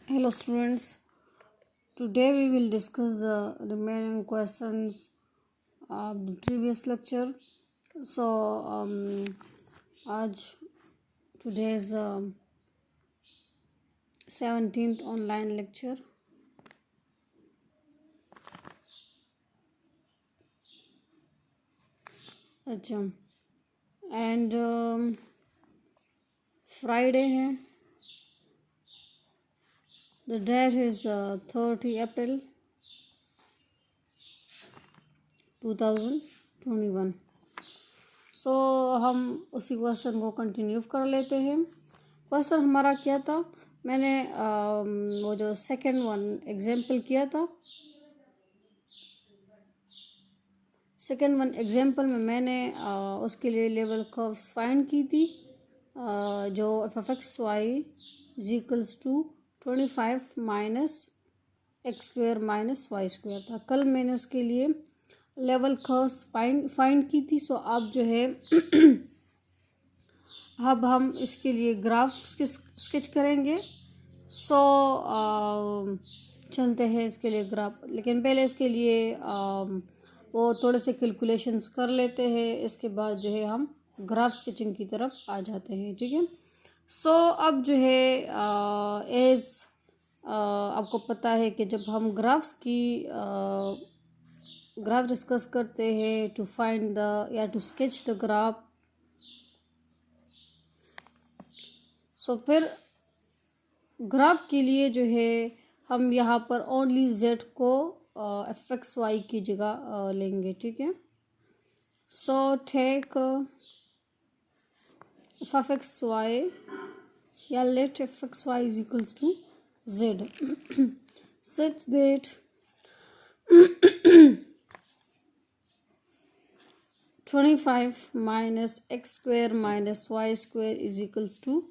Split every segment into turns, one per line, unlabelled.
Hello students, today we will discuss the remaining questions of the previous lecture. So आज today is 17th online lecture. अच्छा and Friday है. The date is 30 April 2021. सो हम उसी question को continue कर लेते हैं. क्वेश्चन हमारा क्या था, मैंने वो जो सेकंड वन एग्जाम्पल किया था, सेकंड वन एग्जाम्पल में मैंने उसके लिए लेवल कर्व्स फाइंड की थी, जो f x Y is equals to 25 minus x square minus y square था. कल मैंने उसके लिए लेवल कर्व्स फाइंड की थी. सो अब जो है अब हम इसके लिए ग्राफ स्केच करेंगे. सो चलते हैं इसके लिए ग्राफ, लेकिन पहले इसके लिए वो थोड़े से कैलकुलेशंस कर लेते हैं. इसके बाद जो है हम ग्राफ स्केचिंग की तरफ आ जाते हैं. ठीक है. सो अब जो है आपको पता है कि जब हम ग्राफ्स की ग्राफ डिस्कस करते हैं टू फाइंड द या to sketch the graph, so फिर ग्राफ के लिए जो है हम यहाँ पर ओनली जेड को एफ एक्स वाई की जगह लेंगे. ठीक है. So take f x y या let f x Y is equals to z such that 25 minus x square minus y square is equals to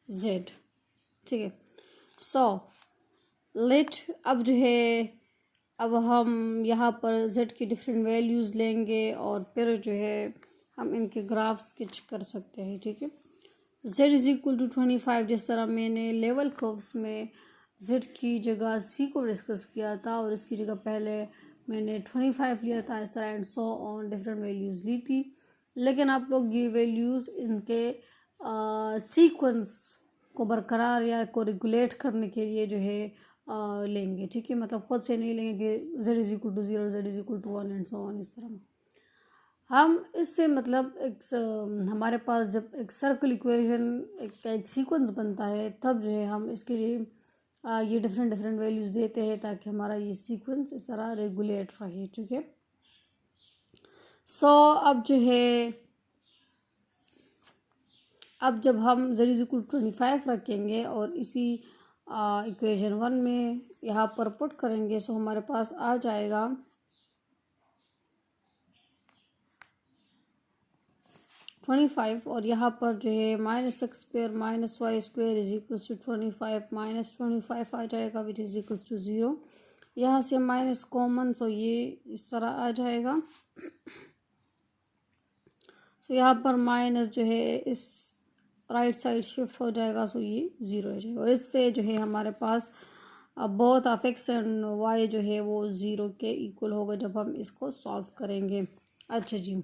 z. ठीक है. सो लेट अब जो है अब हम यहाँ पर जेड की डिफरेंट वैल्यूज़ लेंगे और फिर जो है हम इनके ग्राफ स्केच कर सकते हैं. ठीक है. जेड इज इक्वल टू 25, जिस तरह मैंने लेवल कर्व्स में जेड की जगह सी को डिस्कस किया था और इसकी जगह पहले मैंने 25 लिया था, इस तरह and so on different values ली थी. लेकिन आप लोग ये वैल्यूज़ इनके सीक्वेंस को बरकरार या को रेगुलेट करने के लिए जो है लेंगे. ठीक है. मतलब खुद से नहीं लेंगे कि z is equal to 0, z is equal to 1 and so on. इस तरह हम इससे मतलब हमारे पास जब एक सर्कल इक्वेशन एक सीक्वेंस बनता है, तब जो है हम इसके लिए ये डिफरेंट वैल्यूज़ देते हैं ताकि हमारा ये सीक्वेंस इस तरह रेगुलेट रहे. ठीक है. सो अब जो है अब जब हम जेड इज इक्वल 25 रखेंगे और इसी इक्वेशन 1 में यहाँ पर पुट करेंगे, सो हमारे पास आ जाएगा 25 और यहाँ पर जो है minus x square minus y square is equals to 25 minus 25 आ जाएगा विच इज इक्वल्स टू 0. यहाँ से माइनस कॉमन, सो ये इस तरह आ जाएगा. सो यहाँ पर माइनस जो है इस राइट साइड शिफ्ट हो जाएगा, सो ये 0 हो जाएगा. और इससे जो है हमारे पास both of X and Y जो है वो 0 के इक्वल होगा जब हम इसको सॉल्व करेंगे. अच्छा जी.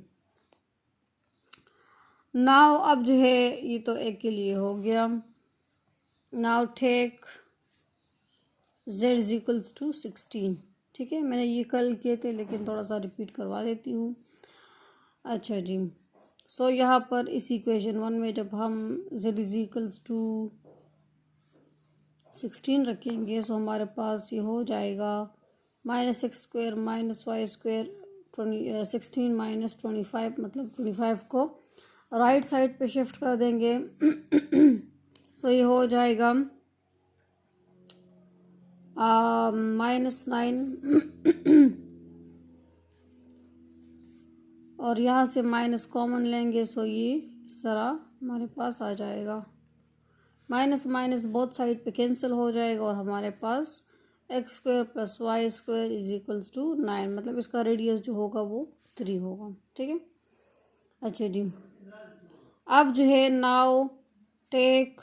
नाउ अब जो है ये तो एक के लिए हो गया. Now take z is equals to 16. ठीक है. मैंने ये कल किए थे लेकिन थोड़ा सा रिपीट करवा देती हूँ. अच्छा जी. सो यहाँ पर इस इक्वेशन 1 में जब हम जेड इज इक्वल्स टू 16 रखेंगे, सो हमारे पास ये हो जाएगा minus x square minus y square 16 minus 25, मतलब 25 को राइट साइड पे शिफ्ट कर देंगे. सो ये हो जाएगा -9 और यहाँ से माइनस कॉमन लेंगे, सो ये इस तरह हमारे पास आ जाएगा. माइनस माइनस बोथ साइड पे कैंसिल हो जाएगा और हमारे पास X square plus Y square is equals to 9, मतलब इसका रेडियस जो होगा वो 3 होगा. ठीक है. अच्छा जी. अब जो है now take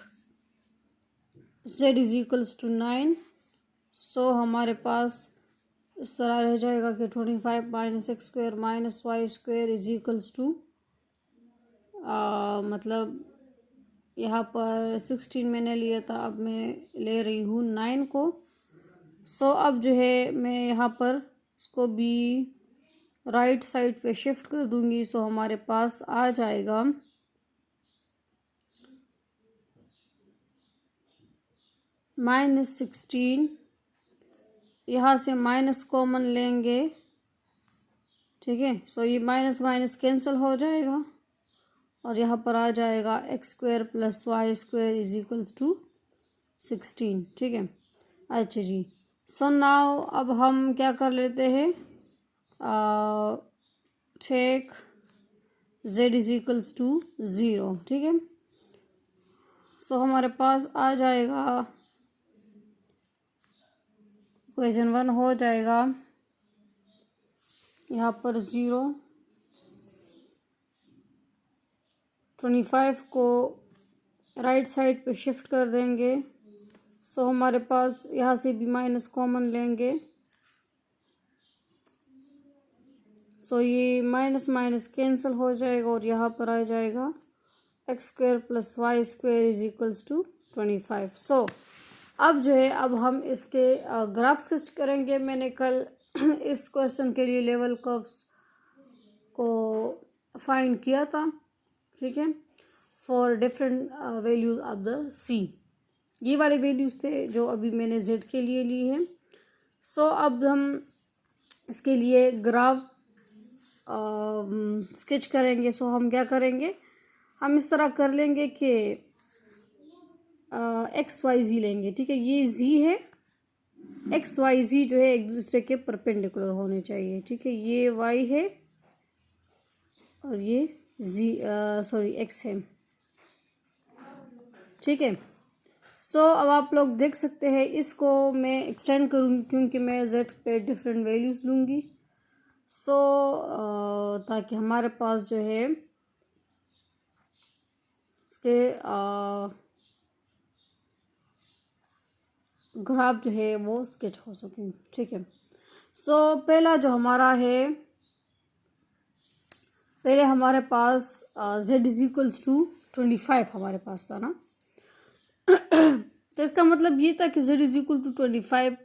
z is equals to 9। So हमारे पास इस तरह रह जाएगा कि 25 minus x square minus Y square is equals to, मतलब यहाँ पर 16 मैंने लिया था, अब मैं ले रही हूँ 9 को। सो अब जो है मैं यहाँ पर इसको भी राइट साइड पे शिफ्ट कर दूंगी। सो हमारे पास आ जाएगा -16। यहाँ से माइनस कॉमन लेंगे, ठीक है। सो ये माइनस माइनस कैंसिल हो जाएगा और यहाँ पर आ जाएगा x square plus Y square is equals to 16, ठीक है। अच्छा जी, सो नाउ अब हम क्या कर लेते हैं, take z is equals to 0, ठीक है। सो हमारे पास आ जाएगा इक्वेशन 1 हो जाएगा यहाँ पर 0, 25 को राइट साइड पे शिफ्ट कर देंगे। सो हमारे पास यहाँ से भी माइनस कॉमन लेंगे। सो ये माइनस माइनस कैंसिल हो जाएगा और यहाँ पर आ जाएगा x square plus Y square is equals to 25। So अब जो है अब हम इसके ग्राफ स्केच करेंगे। मैंने कल इस क्वेश्चन के लिए लेवल कर्व्स को फाइंड किया था, ठीक है, for different values of the C. ये वाले वैल्यूज थे जो अभी मैंने जेड के लिए लिए हैं। सो अब हम इसके लिए ग्राफ स्केच करेंगे। सो हम क्या करेंगे, हम इस तरह कर लेंगे कि एक्स वाई जी लेंगे, ठीक है। ये जी है, एक्स वाई जी जो है एक दूसरे के परपेंडिकुलर होने चाहिए, ठीक है। ये वाई है और ये जी सॉरी एक्स है, ठीक है। सो अब आप लोग देख सकते हैं, इसको मैं एक्सटेंड करूँगी क्योंकि मैं जेड पे डिफरेंट वैल्यूज़ लूँगी। सो ताकि हमारे पास जो है इसके ग्राफ जो है वो स्केच हो सके, ठीक है। सो पहला जो हमारा है, पहले हमारे पास z इज इक्वल्स टू 25 हमारे पास था ना। तो इसका मतलब ये था कि z is equal to 25।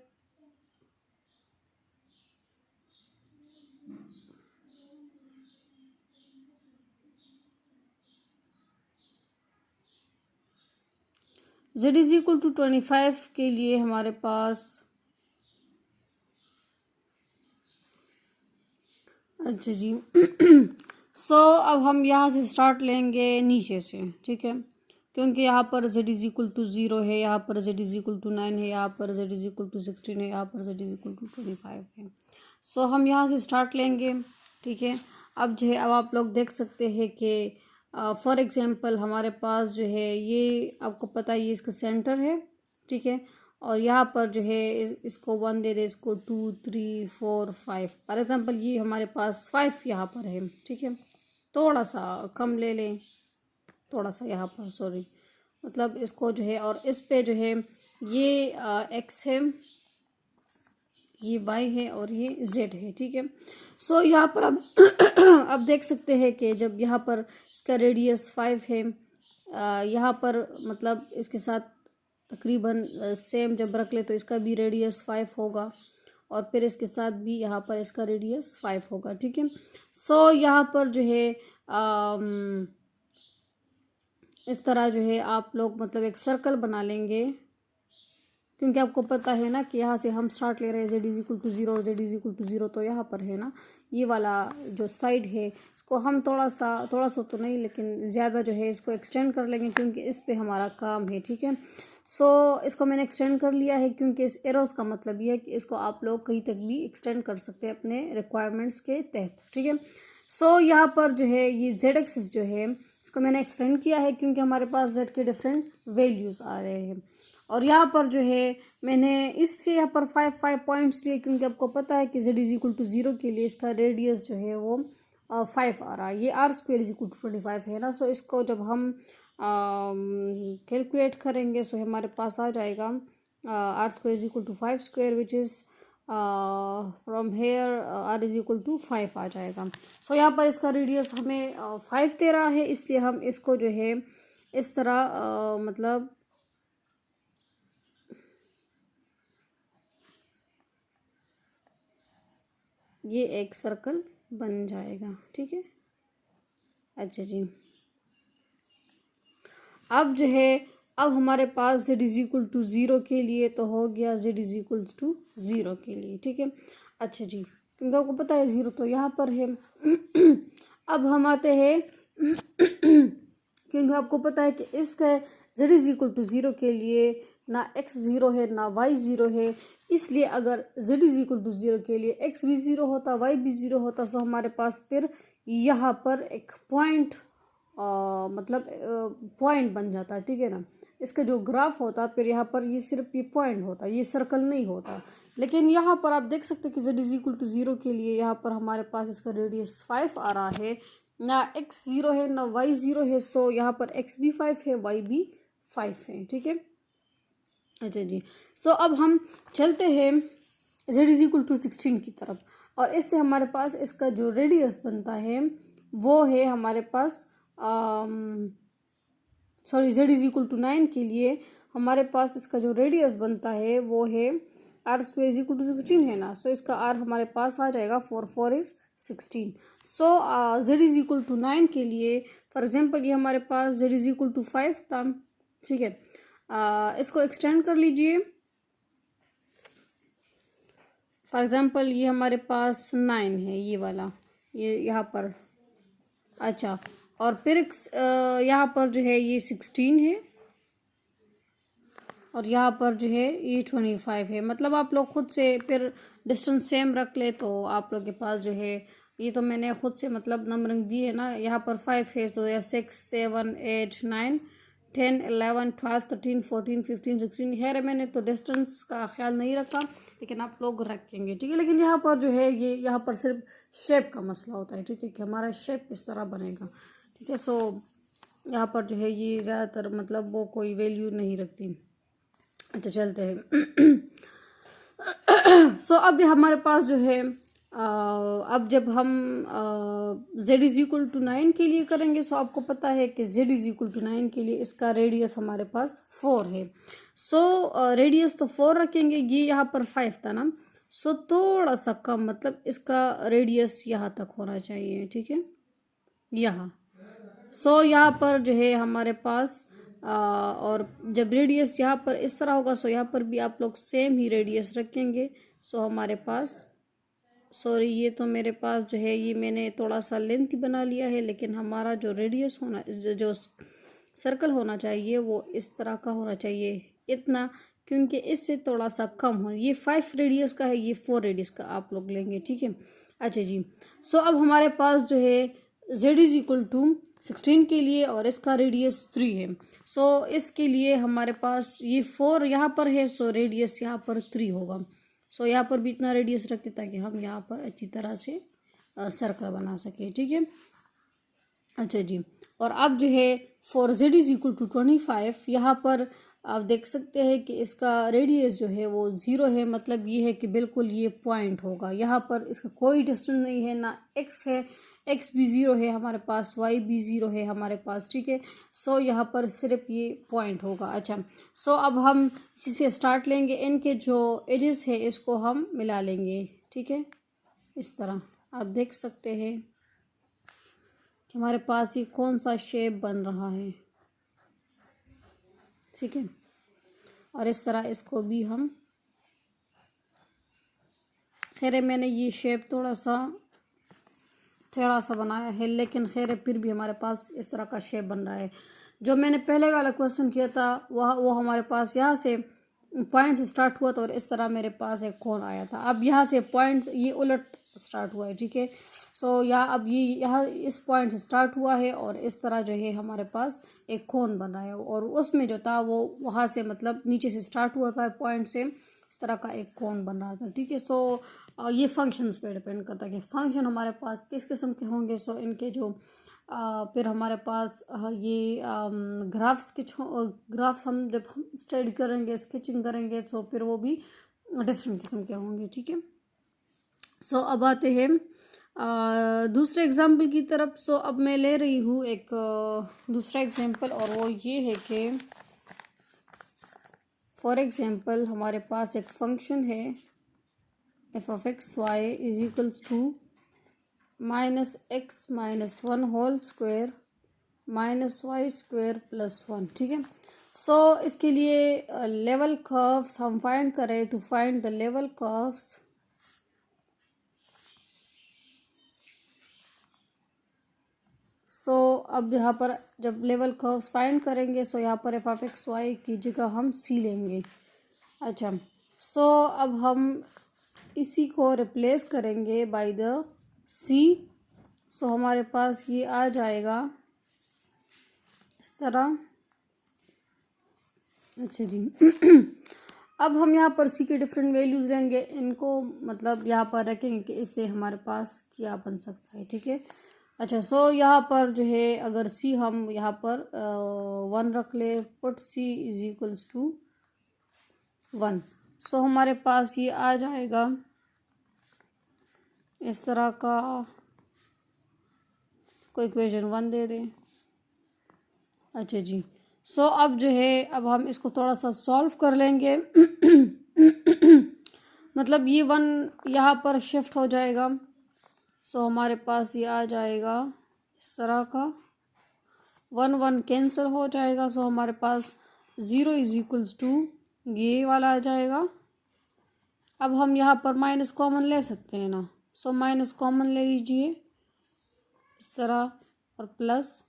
z is equal to 25 के लिए हमारे पास, अच्छा जी सो अब हम यहाँ से स्टार्ट लेंगे नीचे से, ठीक है, क्योंकि यहाँ पर z इज इक्वल टू 0 है, यहाँ पर z इज इक्वल टू 9 है, यहाँ पर z इज इक्वल टू 16 है, यहाँ पर z इज इक्वल टू 25 है। सो हम यहाँ से स्टार्ट लेंगे, ठीक है। अब जो है अब आप लोग देख सकते हैं कि फॉर एग्जांपल हमारे पास जो है ये आपको पता है ये इसका सेंटर है, ठीक है। और यहाँ पर जो है इसको 1 दे दे, इसको 2 3 4 5, फॉर एग्जांपल ये हमारे पास 5 यहाँ पर है, ठीक है। थोड़ा सा कम ले लें, थोड़ा सा यहाँ पर सॉरी, मतलब इसको जो है, और इस पे जो है ये एक्स है, ये वाई है और ये जेड है, ठीक है। सो यहाँ पर अब अब देख सकते हैं कि जब यहाँ पर इसका रेडियस 5 है, यहाँ पर मतलब इसके साथ तकरीबन सेम जब रख ले तो इसका भी रेडियस 5 होगा और फिर इसके साथ भी यहाँ पर इसका रेडियस 5 होगा, ठीक है। सो यहाँ पर जो है इस तरह जो है आप लोग मतलब एक सर्कल बना लेंगे, क्योंकि आपको पता है ना कि यहाँ से हम स्टार्ट ले रहे हैं z इज इक्वल टू 0 और z इज इक्वल टू 0, तो यहाँ पर है ना ये वाला जो साइड है इसको हम थोड़ा सा तो नहीं लेकिन ज़्यादा जो है इसको एक्सटेंड कर लेंगे क्योंकि इस पे हमारा काम है, ठीक है। सो इसको मैंने एक्सटेंड कर लिया है क्योंकि इस एरोस का मतलब ये है कि इसको आप लोग कहीं तक भी एक्सटेंड कर सकते हैं अपने रिक्वायरमेंट्स के तहत, ठीक है। सो यहाँ पर जो है ये जेड एक्सिस जो है इसको मैंने एक्सटेंड किया है क्योंकि हमारे पास जेड के डिफरेंट वैल्यूज़ आ रहे हैं। और यहाँ पर जो है मैंने इससे यहाँ पर 5 पॉइंट्स लिए क्योंकि आपको पता है कि z इज इक्वल टू 0 के लिए इसका रेडियस जो है वो 5 आ रहा है, ये r square is equal to 25 है ना। सो इसको जब हम कैलकुलेट करेंगे सो हमारे पास आ जाएगा r square is equal to 5 square which is from here r is equal to 5 आ जाएगा। सो यहाँ पर इसका रेडियस हमें 5 दे रहा है, इसलिए हम इसको जो है इस तरह मतलब ये एक सर्कल बन जाएगा। ठीक है, अच्छा जी। अब जो है अब हमारे पास z इज इक्वल टू 0 के लिए तो हो गया z इज इक्वल टू 0 के लिए। ठीक है, अच्छा जी, क्योंकि आपको पता है 0 तो यहाँ पर है। अब हम आते हैं क्योंकि आपको पता है कि इसका z इज इक्वल टू 0 के लिए ना x 0 है ना y 0 है, इसलिए अगर z इज इक्वल टू 0 के लिए x भी 0 होता y भी 0 होता तो हमारे पास फिर यहाँ पर एक पॉइंट मतलब पॉइंट बन जाता है। ठीक है ना, इसका जो ग्राफ होता फिर यहाँ पर ये सिर्फ ये पॉइंट होता, ये सर्कल नहीं होता। लेकिन यहाँ पर आप देख सकते हैं कि z इज इक्वल टू 0 के लिए यहाँ पर हमारे पास इसका रेडियस 5 आ रहा है, ना x 0 है ना y 0 है, सो यहाँ पर x भी 5 है y भी 5 है। ठीक है, अच्छा जी। सो अब हम चलते हैं z इज इक्वल टू 16 की तरफ, और इससे हमारे पास इसका जो रेडियस बनता है वो है हमारे पास sorry z is equal to 9 के लिए हमारे पास इसका जो रेडियस बनता है वो है r square is equal to 16 है ना, सो इसका आर हमारे पास आ जाएगा 4 is 16। So z is equal to 9 के लिए फॉर एग्जांपल ये हमारे पास z इज इक्वल टू 5 था। ठीक है, इसको एक्सटेंड कर लीजिए। फॉर एग्जांपल ये हमारे पास 9 है, ये वाला ये यहाँ पर, अच्छा, और फिर यहाँ पर जो है ये 16 है और यहाँ पर जो है ये 25 है। मतलब आप लोग खुद से फिर डिस्टेंस सेम रख ले तो आप लोग के पास जो है ये तो मैंने खुद से मतलब नंबरिंग दी है ना, यहाँ पर 5 है तो या 6 7 8 9 10 11 12 13 14 15 16 है। मैंने तो डिस्टेंस का ख्याल नहीं रखा, लेकिन आप लोग रखेंगे। ठीक है, लेकिन यहाँ पर जो है ये यहाँ पर सिर्फ शेप का मसला होता है। ठीक है, कि हमारा शेप इस तरह बनेगा। ठीक है, सो यहाँ पर जो है ये ज़्यादातर मतलब वो कोई वैल्यू नहीं रखती। अच्छा, चलते हैं। सो अब हमारे पास जो है अब जब हम z इज इक्वल टू 9 के लिए करेंगे, सो आपको पता है कि z इज इक्वल टू 9 के लिए इसका रेडियस हमारे पास 4 है। सो रेडियस तो 4 रखेंगे, ये यहाँ पर 5 था ना, सो थोड़ा सा कम मतलब इसका रेडियस यहाँ तक होना चाहिए। ठीक है, यहाँ सो यहाँ पर जो है हमारे पास और जब रेडियस यहाँ पर इस तरह होगा सो यहाँ पर भी आप लोग सेम ही रेडियस रखेंगे। सो हमारे पास सॉरी ये तो मेरे पास जो है ये मैंने थोड़ा सा लेंथ बना लिया है, लेकिन हमारा जो रेडियस होना जो सर्कल होना चाहिए वो इस तरह का होना चाहिए, इतना, क्योंकि इससे थोड़ा सा कम हो। ये 5 रेडियस का है, ये 4 रेडियस का आप लोग लेंगे। ठीक है, अच्छा जी। सो अब हमारे पास जो है z इज इक्वल टू 16 के लिए और इसका रेडियस 3 है। सो इसके लिए हमारे पास ये 4 यहाँ पर है, सो रेडियस यहाँ पर 3 होगा। सो यहाँ पर भी इतना रेडियस रखें ताकि हम यहाँ पर अच्छी तरह से सर्कल बना सकें। ठीक है, अच्छा जी। और अब जो है for z is equal to 25, यहाँ पर आप देख सकते हैं कि इसका रेडियस जो है वो 0 है, मतलब ये है कि बिल्कुल ये पॉइंट होगा। यहाँ पर इसका कोई डिस्टेंस नहीं है, ना x है, x भी 0 है हमारे पास, y भी 0 है हमारे पास। ठीक है, सो यहाँ पर सिर्फ ये पॉइंट होगा। अच्छा, सो अब हम इसी से स्टार्ट लेंगे, इनके जो एजेस है इसको हम मिला लेंगे। ठीक है, इस तरह आप देख सकते हैं कि हमारे पास ये कौन सा शेप बन रहा है। ठीक है, और इस तरह इसको भी हम, खैर मैंने ये शेप थोड़ा सा बनाया है, लेकिन खैर फिर भी हमारे पास इस तरह का शेप बन रहा है। जो मैंने पहले वाला क्वेश्चन किया था वो हमारे पास यहाँ से पॉइंट से स्टार्ट हुआ था और इस तरह मेरे पास एक कोण आया था। अब यहाँ से पॉइंट्स ये उलट स्टार्ट हुआ है। ठीक है, सो अब ये यहाँ इस पॉइंट से स्टार्ट हुआ है और इस तरह जो है हमारे पास एक कोण बन रहा है, और उसमें जो था वो वहाँ से मतलब नीचे से स्टार्ट हुआ था पॉइंट से, इस तरह का एक कोण बन रहा था। ठीक है, सो ये फंक्शंस पे डिपेंड करता है कि फंक्शन हमारे पास किस किस्म के होंगे। सो इनके जो फिर हमारे पास ये ग्राफ्स के ग्राफ्स हम जब हम स्टडी करेंगे, स्केचिंग करेंगे, तो फिर वो भी डिफरेंट किस्म के होंगे, ठीक है। सो अब आते हैं दूसरे एग्जाम्पल की तरफ। सो अब मैं ले रही हूँ एक दूसरा एग्जाम्पल, और वो ये है कि फॉर एग्जाम्पल हमारे पास एक फंक्शन है F of x Y is equals to minus x minus one whole square minus Y square plus one, ठीक है। सो इसके लिए लेवल कर्व्स हम फाइंड करें। To find the level curves, so अब यहाँ पर जब लेवल कर्व्स फाइंड करेंगे, सो यहाँ पर एफ ऑफ एक्स वाई की जगह हम सी लेंगे। अच्छा, सो अब हम इसी को रिप्लेस करेंगे बाय द सी। सो हमारे पास ये आ जाएगा इस तरह। अच्छा जी अब हम यहाँ पर सी के डिफरेंट वैल्यूज लेंगे, इनको मतलब यहाँ पर रखेंगे कि इससे हमारे पास क्या बन सकता है, ठीक है। अच्छा, सो यहाँ पर जो है अगर सी हम यहाँ पर 1 रख ले, put c is equals to 1। So हमारे पास ये आ जाएगा इस तरह का, कोई इक्वेशन 1 दे दें। अच्छा जी, सो अब जो है अब हम इसको थोड़ा सा सॉल्व कर लेंगे मतलब ये 1 यहाँ पर शिफ्ट हो जाएगा। सो हमारे पास ये आ जाएगा इस तरह का, 1 1 कैंसिल हो जाएगा। सो हमारे पास 0 इज इक्वल्स टू ये वाला आ जाएगा। अब हम यहाँ पर माइनस कॉमन ले सकते हैं ना, सो माइनस कॉमन ले लीजिए इस तरह, और प्लस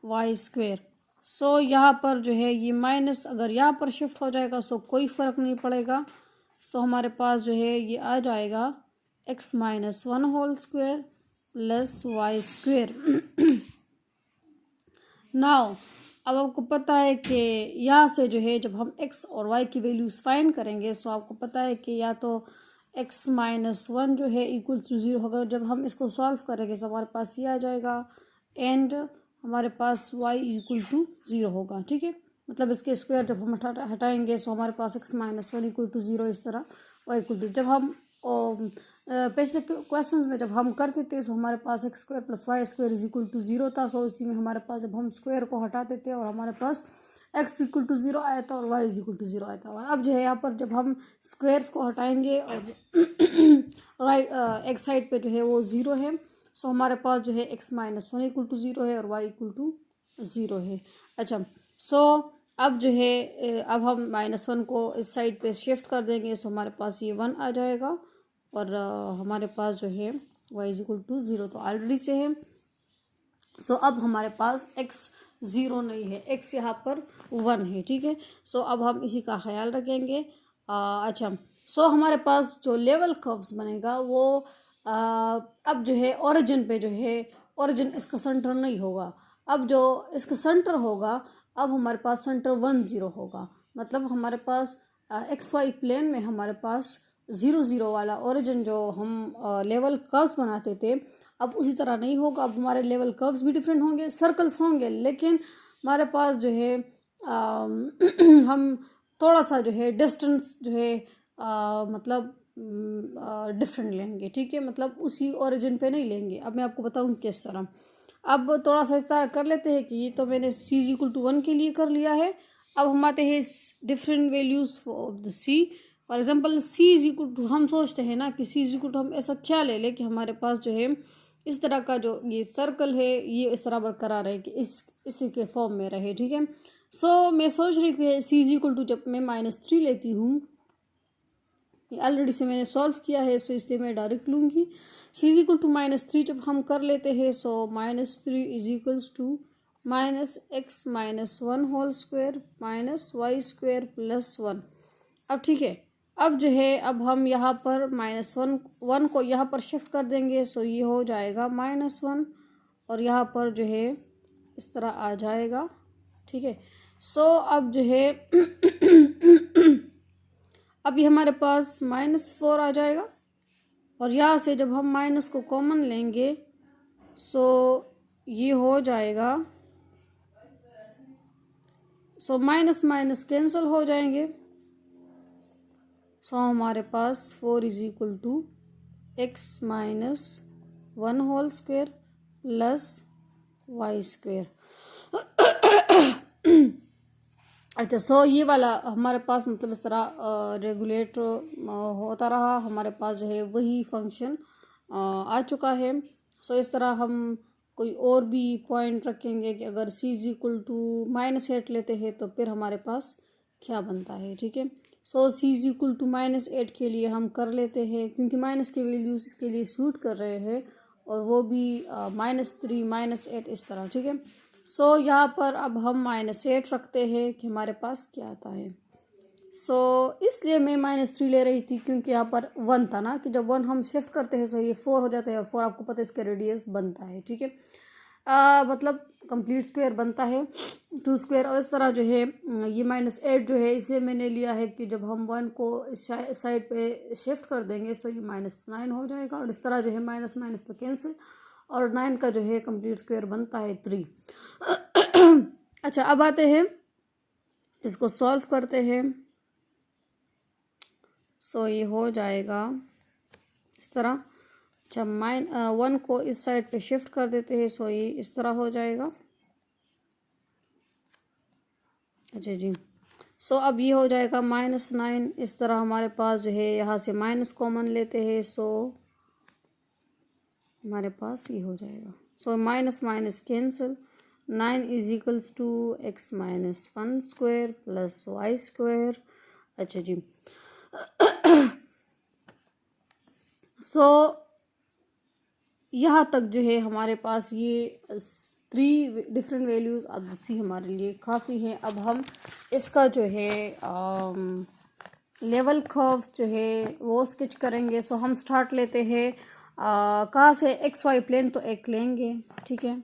वाई स्क्वेयर। सो यहाँ पर जो है ये माइनस अगर यहाँ पर शिफ्ट हो जाएगा, सो कोई फ़र्क नहीं पड़ेगा। सो हमारे पास जो है ये आ जाएगा x minus one whole square plus Y square. Now अब आपको पता है कि यहाँ से जो है जब हम x और y की वैल्यूज़ फाइंड करेंगे, सो आपको पता है कि या तो x माइनस वन जो है इक्वल टू 0 होगा। जब हम इसको सॉल्व करेंगे तो हमारे पास ये आ जाएगा, एंड हमारे पास y इक्वल टू 0 होगा, ठीक है। मतलब इसके स्क्वायर जब हम हटाएंगे, सो हमारे पास x minus one equal to 0 इस तरह y इक्वल टू। जब हम पिछले क्वेश्चंस में जब हम करते थे, सो हमारे पास X square plus Y square is equal to 0 था। सो इसी में हमारे पास जब हम स्क्वायर को हटाते थे और हमारे पास एक्स इक्वल टू 0 आया था और वाई इज इक्वल टू 0 आया था। और अब जो है यहाँ पर जब हम स्क्वायर्स को हटाएंगे और राइट एक्स साइड पे जो है वो 0 है, सो हमारे पास जो है x minus one equal to 0 है और वाई इक्वल टू 0 है। अच्छा, सो अब जो है अब हम माइनस वन को इस साइड पे शिफ्ट कर देंगे, सो हमारे पास ये 1 आ जाएगा, और हमारे पास जो है y इज इक्वल टू 0 तो ऑलरेडी से है। सो अब हमारे पास x 0 नहीं है, x यहाँ पर 1 है, ठीक है। सो अब हम इसी का ख्याल रखेंगे। अच्छा, सो हमारे पास जो लेवल कर्व्स बनेगा वो अब जो है ओरिजिन पे जो है ओरिजिन इसका सेंटर नहीं होगा। अब जो इसका सेंटर होगा, अब हमारे पास सेंटर 1 0 होगा। मतलब हमारे पास एक्स वाई प्लेन में हमारे पास 0 0 वाला ओरिजिन जो हम लेवल कर्व्स बनाते थे, अब उसी तरह नहीं होगा। अब हमारे लेवल कर्व्स भी डिफरेंट होंगे, सर्कल्स होंगे, लेकिन हमारे पास जो है हम थोड़ा सा जो है डिस्टेंस जो है मतलब डिफरेंट लेंगे, ठीक है। मतलब उसी ओरिजिन पे नहीं लेंगे। अब मैं आपको बताऊँ किस तरह। अब थोड़ा सा इस तरह कर लेते हैं कि ये तो मैंने c इज इक्वल टू 1 के लिए कर लिया है। अब हम आते हैं different values of the c। For example c is equal to, हम सोचते हैं ना कि c इज इक्वल टू, हम ऐसा क्या ले लें कि हमारे पास जो है इस तरह का जो ये सर्कल है ये इस तरह बरकरार रहे कि इसी के फॉर्म में रहे, ठीक है। सो मैं सोच रही कि c इज इक्वल टू जब मैं -3 लेती हूँ, ये ऑलरेडी से मैंने सॉल्व किया है, सो इसलिए मैं डायरेक्ट लूँगी। c इज इक्वल टू -3 जब हम कर लेते हैं, so -3 is equals to minus x minus one whole square minus Y square plus 1। अब ठीक है, अब जो है अब हम यहाँ पर -1 को यहाँ पर शिफ्ट कर देंगे, सो ये हो जाएगा -1 और यहाँ पर जो है इस तरह आ जाएगा, ठीक है। सो अब जो है अब ये हमारे पास -4 आ जाएगा और यहाँ से जब हम माइनस को कॉमन लेंगे, सो ये हो जाएगा, सो माइनस माइनस कैंसिल हो जाएंगे। सो हमारे पास 4 is equal to x minus 1 whole square plus Y square. अच्छा, सो ये वाला हमारे पास मतलब इस तरह रेगुलेट होता रहा, हमारे पास जो है वही फंक्शन आ चुका है। सो इस तरह हम कोई और भी पॉइंट रखेंगे कि अगर c इज इक्वल टू -8 लेते हैं तो फिर हमारे पास क्या बनता है। ठीक है, सो c इज इक्वल टू -8 के लिए हम कर लेते हैं, क्योंकि माइनस के वैल्यूज़ इसके लिए सूट कर रहे हैं, और वो भी -3 -8 इस तरह। ठीक है, सो यहाँ पर अब हम -8 रखते हैं कि हमारे पास क्या आता है। सो इसलिए मैं -3 ले रही थी, क्योंकि यहाँ पर 1 था ना, कि जब 1 हम शिफ्ट करते हैं सो ये 4 हो जाता है, और 4 आपको पता है इसका रेडियस बनता है। ठीक है, मतलब कंप्लीट स्क्वायर बनता है 2 स्क्वायर, और इस तरह जो है ये -8 जो है इसे मैंने लिया है कि जब हम 1 को इस साइड पे शिफ्ट कर देंगे सो ये -9 हो जाएगा, और इस तरह जो है माइनस माइनस तो कैंसिल, और 9 का जो है कंप्लीट स्क्वायर बनता है 3। अच्छा, अब आते हैं इसको सॉल्व करते हैं। सो ये हो जाएगा इस तरह। अच्छा, 1 को इस साइड पे शिफ्ट कर देते हैं, सो ये इस तरह हो जाएगा। अच्छा जी, सो अब ये हो जाएगा -9। इस तरह हमारे पास जो है यहाँ से माइनस कॉमन लेते हैं, सो हमारे पास ये हो जाएगा। So minus minus cancel, 9 is equals to x minus 1 square plus Y square. अच्छा जी, सो यहाँ तक जो है हमारे पास ये 3 डिफरेंट वैल्यूज़ अब सी हमारे लिए काफ़ी हैं। अब हम इसका जो है लेवल कर्व जो है वो स्केच करेंगे। सो हम स्टार्ट लेते हैं कहाँ से, एक्स वाई प्लेन तो एक लेंगे। ठीक है,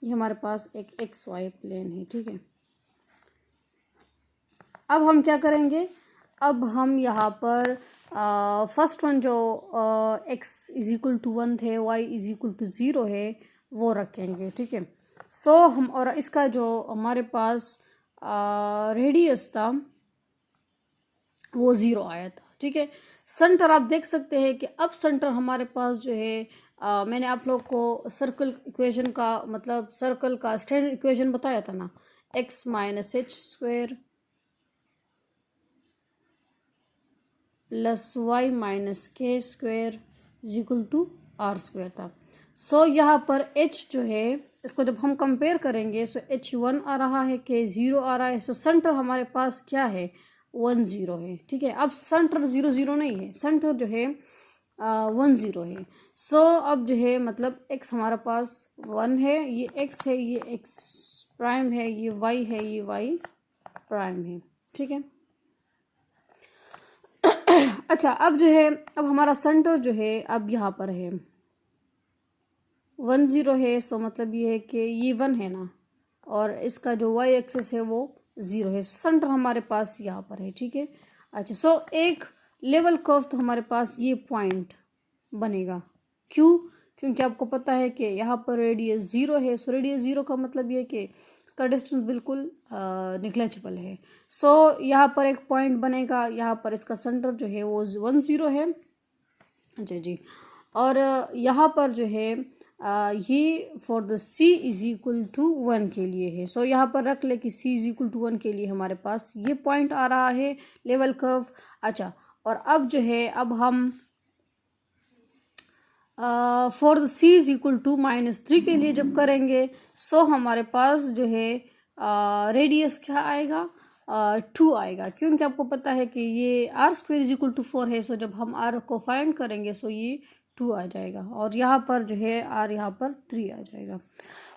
ये हमारे पास एक एक्स वाई प्लेन है। ठीक है, अब हम क्या करेंगे, अब हम यहाँ पर फर्स्ट वन जो एक्स इज इक्वल टू 1 थे, वाई इज इक्वल टू 0 है, वो रखेंगे। ठीक है, सो हम, और इसका जो हमारे पास रेडियस था वो 0 आया था। ठीक है, सेंटर आप देख सकते हैं कि अब सेंटर हमारे पास जो है मैंने आप लोग को सर्कल इक्वेशन का मतलब सर्कल का स्टैंडर्ड इक्वेशन बताया था ना, X minus H square plus Y minus K square is equal to R square था। सो यहाँ पर h जो है इसको जब हम कंपेयर करेंगे सो h1 आ रहा है, k 0 आ रहा है। सो सेंटर हमारे पास क्या है, 1 0 है। ठीक है, अब सेंटर 0 0 नहीं है, सेंटर जो है 1 0 है। सो अब जो है मतलब x हमारे पास 1 है, ये x है, ये x प्राइम है, ये y है, ये y प्राइम है। ठीक है, अच्छा, अब जो है अब हमारा सेंटर जो है अब यहाँ पर है 1 0 है। सो मतलब ये है कि ये 1 है ना, और इसका जो y एक्सिस है वो 0 है। सेंटर हमारे पास यहाँ पर है। ठीक है, अच्छा, सो एक लेवल कर्व तो हमारे पास ये पॉइंट बनेगा। क्यों, क्योंकि आपको पता है कि यहाँ पर रेडियस 0 है। सो रेडियस 0 का मतलब ये कि इसका डिस्टेंस बिल्कुल निग्लेजिबल है। सो यहाँ पर एक पॉइंट बनेगा, यहाँ पर इसका सेंटर जो है वो 1 0 है। अच्छा जी, और यहाँ पर जो है ये for the c is equal to 1 के लिए है। सो यहाँ पर रख ले कि c इज इक्वल टू 1 के लिए हमारे पास ये पॉइंट आ रहा है लेवल कर्व। अच्छा, और अब जो है अब हम for the c is equal to -3 के लिए जब करेंगे सो हमारे पास जो है रेडियस क्या आएगा, 2 आएगा, क्योंकि आपको पता है कि ये r square is equal to 4 है। सो जब हम आर को फाइंड करेंगे सो ये 2 आ जाएगा, और यहाँ पर जो है आर यहाँ पर 3 आ जाएगा।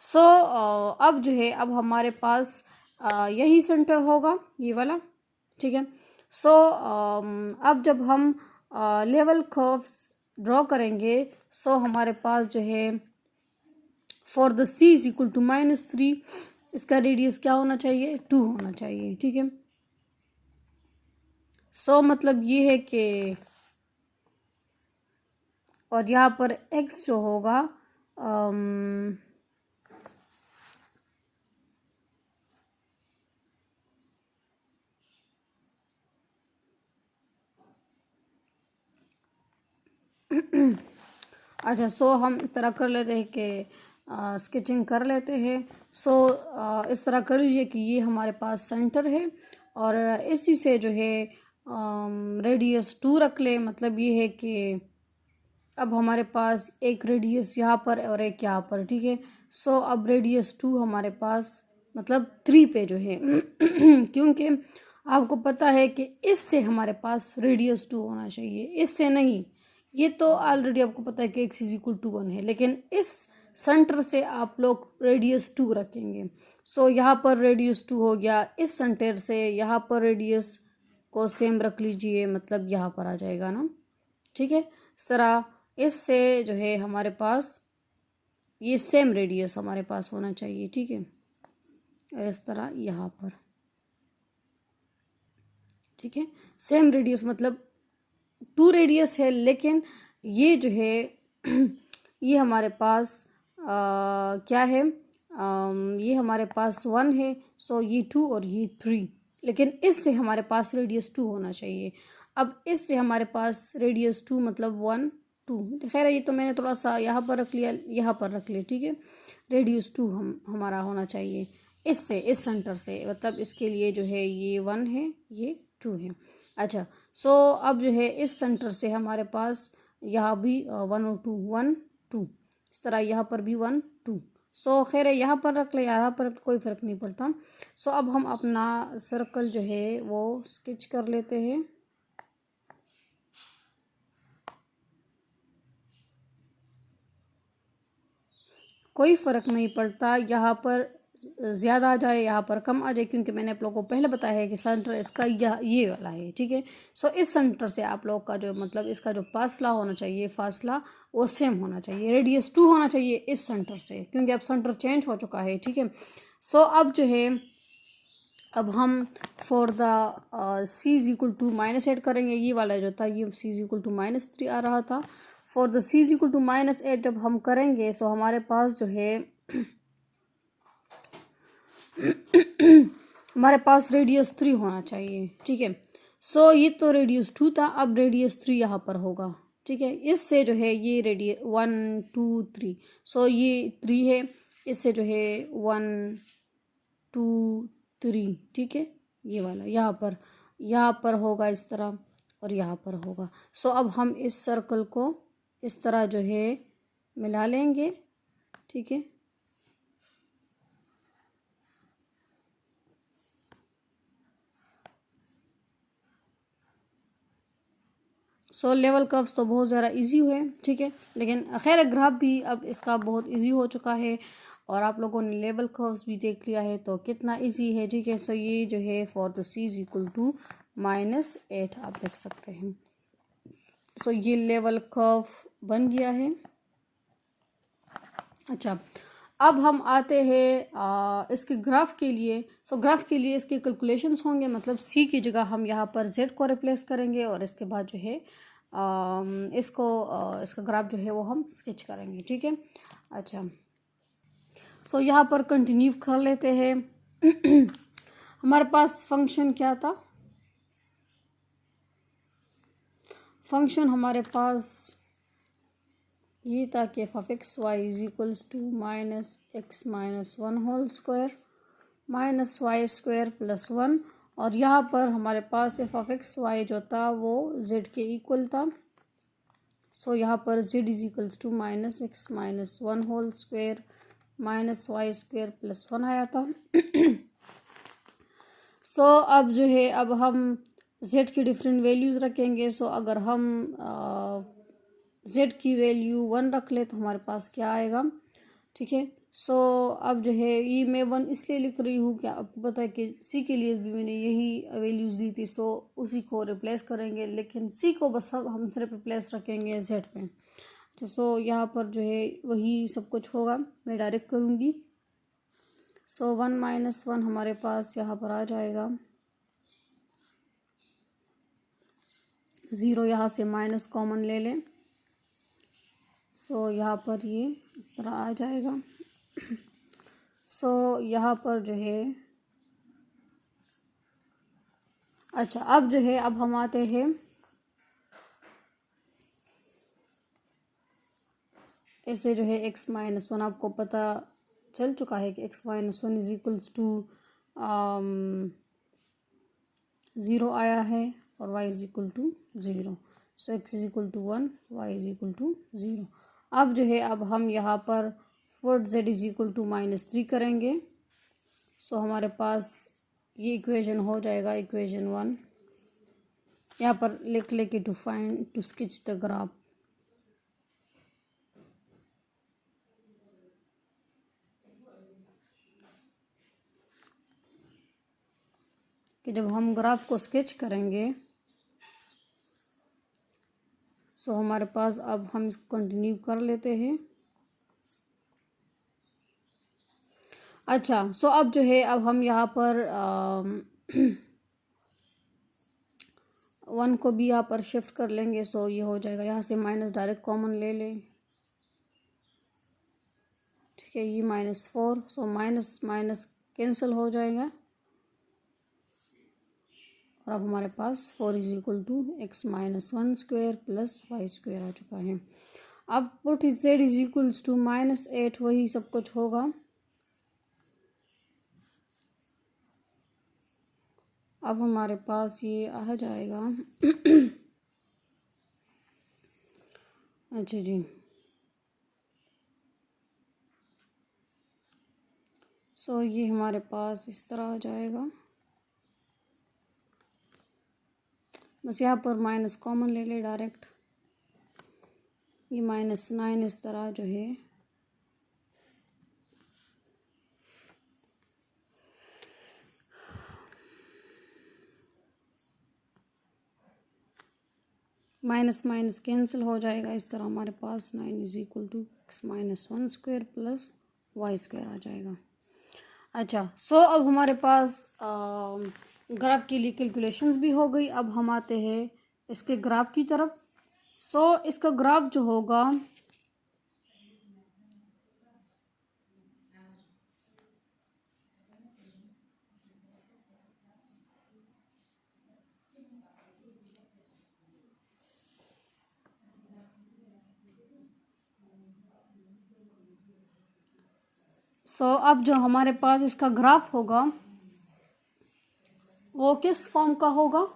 सो अब जो है अब हमारे पास यही सेंटर होगा, ये वाला। ठीक है, सो अब जब हम लेवल कर्व्स ड्रॉ करेंगे सो हमारे पास जो है for the c is equal to -3 इसका रेडियस क्या होना चाहिए, 2 होना चाहिए। ठीक है, सो मतलब ये है कि, और यहाँ पर x जो होगा अच्छा, सो हम इस तरह कर लेते हैं कि स्केचिंग कर लेते हैं। सो इस तरह कर लीजिए कि ये हमारे पास सेंटर है और इसी से जो है रेडियस 2 रख ले। मतलब ये है कि अब हमारे पास एक रेडियस यहाँ पर और एक यहाँ पर, ठीक है। सो अब रेडियस 2 हमारे पास मतलब 3 पे जो है क्योंकि आपको पता है कि इससे हमारे पास रेडियस 2 होना चाहिए, इससे नहीं। ये तो ऑलरेडी आपको पता है कि x इज इक्वल टू 1 है, लेकिन इस सेंटर से आप लोग रेडियस 2 रखेंगे। सो यहाँ पर रेडियस 2 हो गया, इस सेंटर से यहाँ पर रेडियस को सेम रख लीजिए, मतलब यहाँ पर आ जाएगा ना, ठीक है। इस तरह इससे जो है हमारे पास ये सेम रेडियस हमारे पास होना चाहिए, ठीक है। और इस तरह यहाँ पर, ठीक है, सेम रेडियस मतलब 2 रेडियस है, लेकिन ये जो है ये हमारे पास क्या है, ये हमारे पास 1 है। सो ये 2 और ये 3, लेकिन इससे हमारे पास रेडियस 2 होना चाहिए। अब इससे हमारे पास रेडियस 2 मतलब 1 2, खैर ये तो मैंने थोड़ा सा यहाँ पर रख लिया, यहाँ पर रख लिया, ठीक है। रेडियस 2 हमारा होना चाहिए इससे, इस सेंटर से, मतलब इसके लिए जो है ये 1 है, ये 2 है। अच्छा, सो अब जो है इस सेंटर से हमारे पास यहाँ भी 1 और 2 1 2, इस तरह यहाँ पर भी 1 2। सो खैर यहाँ पर रख ले, यहाँ पर कोई फ़र्क नहीं पड़ता। सो अब हम अपना सर्कल जो है वो स्केच कर लेते हैं। कोई फ़र्क नहीं पड़ता, यहाँ पर ज़्यादा आ जाए, यहाँ पर कम आ जाए, क्योंकि मैंने आप लोगों को पहले बताया है कि सेंटर इसका ये वाला है, ठीक है। सो इस सेंटर से आप लोग का जो मतलब इसका जो फासला होना चाहिए, फासला वो सेम होना चाहिए, रेडियस 2 होना चाहिए इस सेंटर से, क्योंकि अब सेंटर चेंज हो चुका है, ठीक है। सो अब जो है अब हम for the c is equal to -8 करेंगे। ये वाला जो था ये सी इज इक्वल टू -3 आ रहा था। For the c is equal to -8 जब हम करेंगे, सो हमारे पास जो है हमारे पास रेडियस 3 होना चाहिए, ठीक है। सो ये तो रेडियस 2 था, अब रेडियस 3 यहाँ पर होगा, ठीक है। इससे जो है ये रेडियस 1 2 3, सो ये 3 है, इससे जो है 1 2 3, ठीक है। ये वाला यहाँ पर होगा इस तरह, और यहाँ पर होगा। सो अब हम इस सर्कल को इस तरह जो है मिला लेंगे, ठीक है। सो लेवल कर्व्स तो बहुत ज़्यादा इजी हुए, ठीक है, लेकिन खैर ग्राफ भी अब इसका बहुत इजी हो चुका है, और आप लोगों ने लेवल कर्व्स भी देख लिया है तो कितना इजी है, ठीक है। सो ये जो है for the c is equal to -8 आप देख सकते हैं। सो ये लेवल कर्व बन गया है। अच्छा, अब हम आते हैं इसके ग्राफ के लिए। सो ग्राफ के लिए इसके कैलकुलेशंस होंगे, मतलब सी की जगह हम यहाँ पर जेड को रिप्लेस करेंगे, और इसके बाद जो है इसका ग्राफ जो है वो हम स्केच करेंगे, ठीक है। अच्छा, सो यहाँ पर कंटिन्यू कर लेते हैं। हमारे पास फंक्शन क्या था, फंक्शन हमारे पास ये था कि f of x Y is equals to -x-1 whole square -y² + 1, और यहाँ पर हमारे पास एफ ऑफ एक्स वाई जो था वो z के इक्वल था। सो यहाँ पर z is equals to -x-1 whole square -y² + 1 आया था। सो अब जो है अब हम z की डिफरेंट वैल्यूज़ रखेंगे। सो अगर हम z की वैल्यू 1 रख ले तो हमारे पास क्या आएगा, ठीक है। सो अब जो है ये मैं 1 इसलिए लिख रही हूँ कि आपको पता है कि सी के लिए भी मैंने यही वैल्यूज़ दी थी, सो उसी को रिप्लेस करेंगे, लेकिन सी को बस हम सिर्फ रिप्लेस रखेंगे z पे। अच्छा, सो यहाँ पर जो है वही सब कुछ होगा, मैं डायरेक्ट करूँगी। सो 1 - 1 हमारे पास यहाँ पर आ जाएगा, 0 यहाँ से माइनस कॉमन ले लें। सो यहाँ पर ये इस तरह आ जाएगा। सो यहाँ पर जो है, अच्छा अब जो है, अब हम आते हैं ऐसे जो है x-1, आपको पता चल चुका है कि x-1 इज इक्वल्स टू 0 आया है और y is equal to 0। So x is equal to 1, y is equal to 0। अब जो है, अब हम यहाँ पर 4z इज इक्वल टू -3 करेंगे। सो हमारे पास ये इक्वेशन हो जाएगा, इक्वेशन 1। यहाँ पर लिख लेके to find to sketch the graph. कि जब हम ग्राफ को स्केच करेंगे, सो हमारे पास, अब हम इसको कंटिन्यू कर लेते हैं। अच्छा, सो अब जो है, अब हम यहाँ पर 1 को भी यहाँ पर शिफ्ट कर लेंगे। सो ये हो जाएगा, यहाँ से माइनस डायरेक्ट कॉमन ले लें, ठीक है, ये -4। सो माइनस माइनस कैंसिल हो जाएगा और अब हमारे पास 4 is equal to x-1 square प्लस y स्क्वायर आ चुका है। अब put z is equals to -8, वही सब कुछ होगा। अब हमारे पास ये आ जाएगा। अच्छा जी, सो ये हमारे पास इस तरह आ जाएगा। बस यहाँ पर माइनस कॉमन ले ले डायरेक्ट, ये -9 इस तरह जो है, माइनस माइनस कैंसिल हो जाएगा। इस तरह हमारे पास 9 is equal to x-1 square प्लस y स्क्वायर आ जाएगा। अच्छा, सो अब हमारे पास ग्राफ के लिए कैलकुलेशंस भी हो गई। अब हम आते हैं इसके ग्राफ की तरफ। सो इसका ग्राफ जो होगा, सो अब जो हमारे पास इसका ग्राफ होगा वो किस फॉर्म का होगा?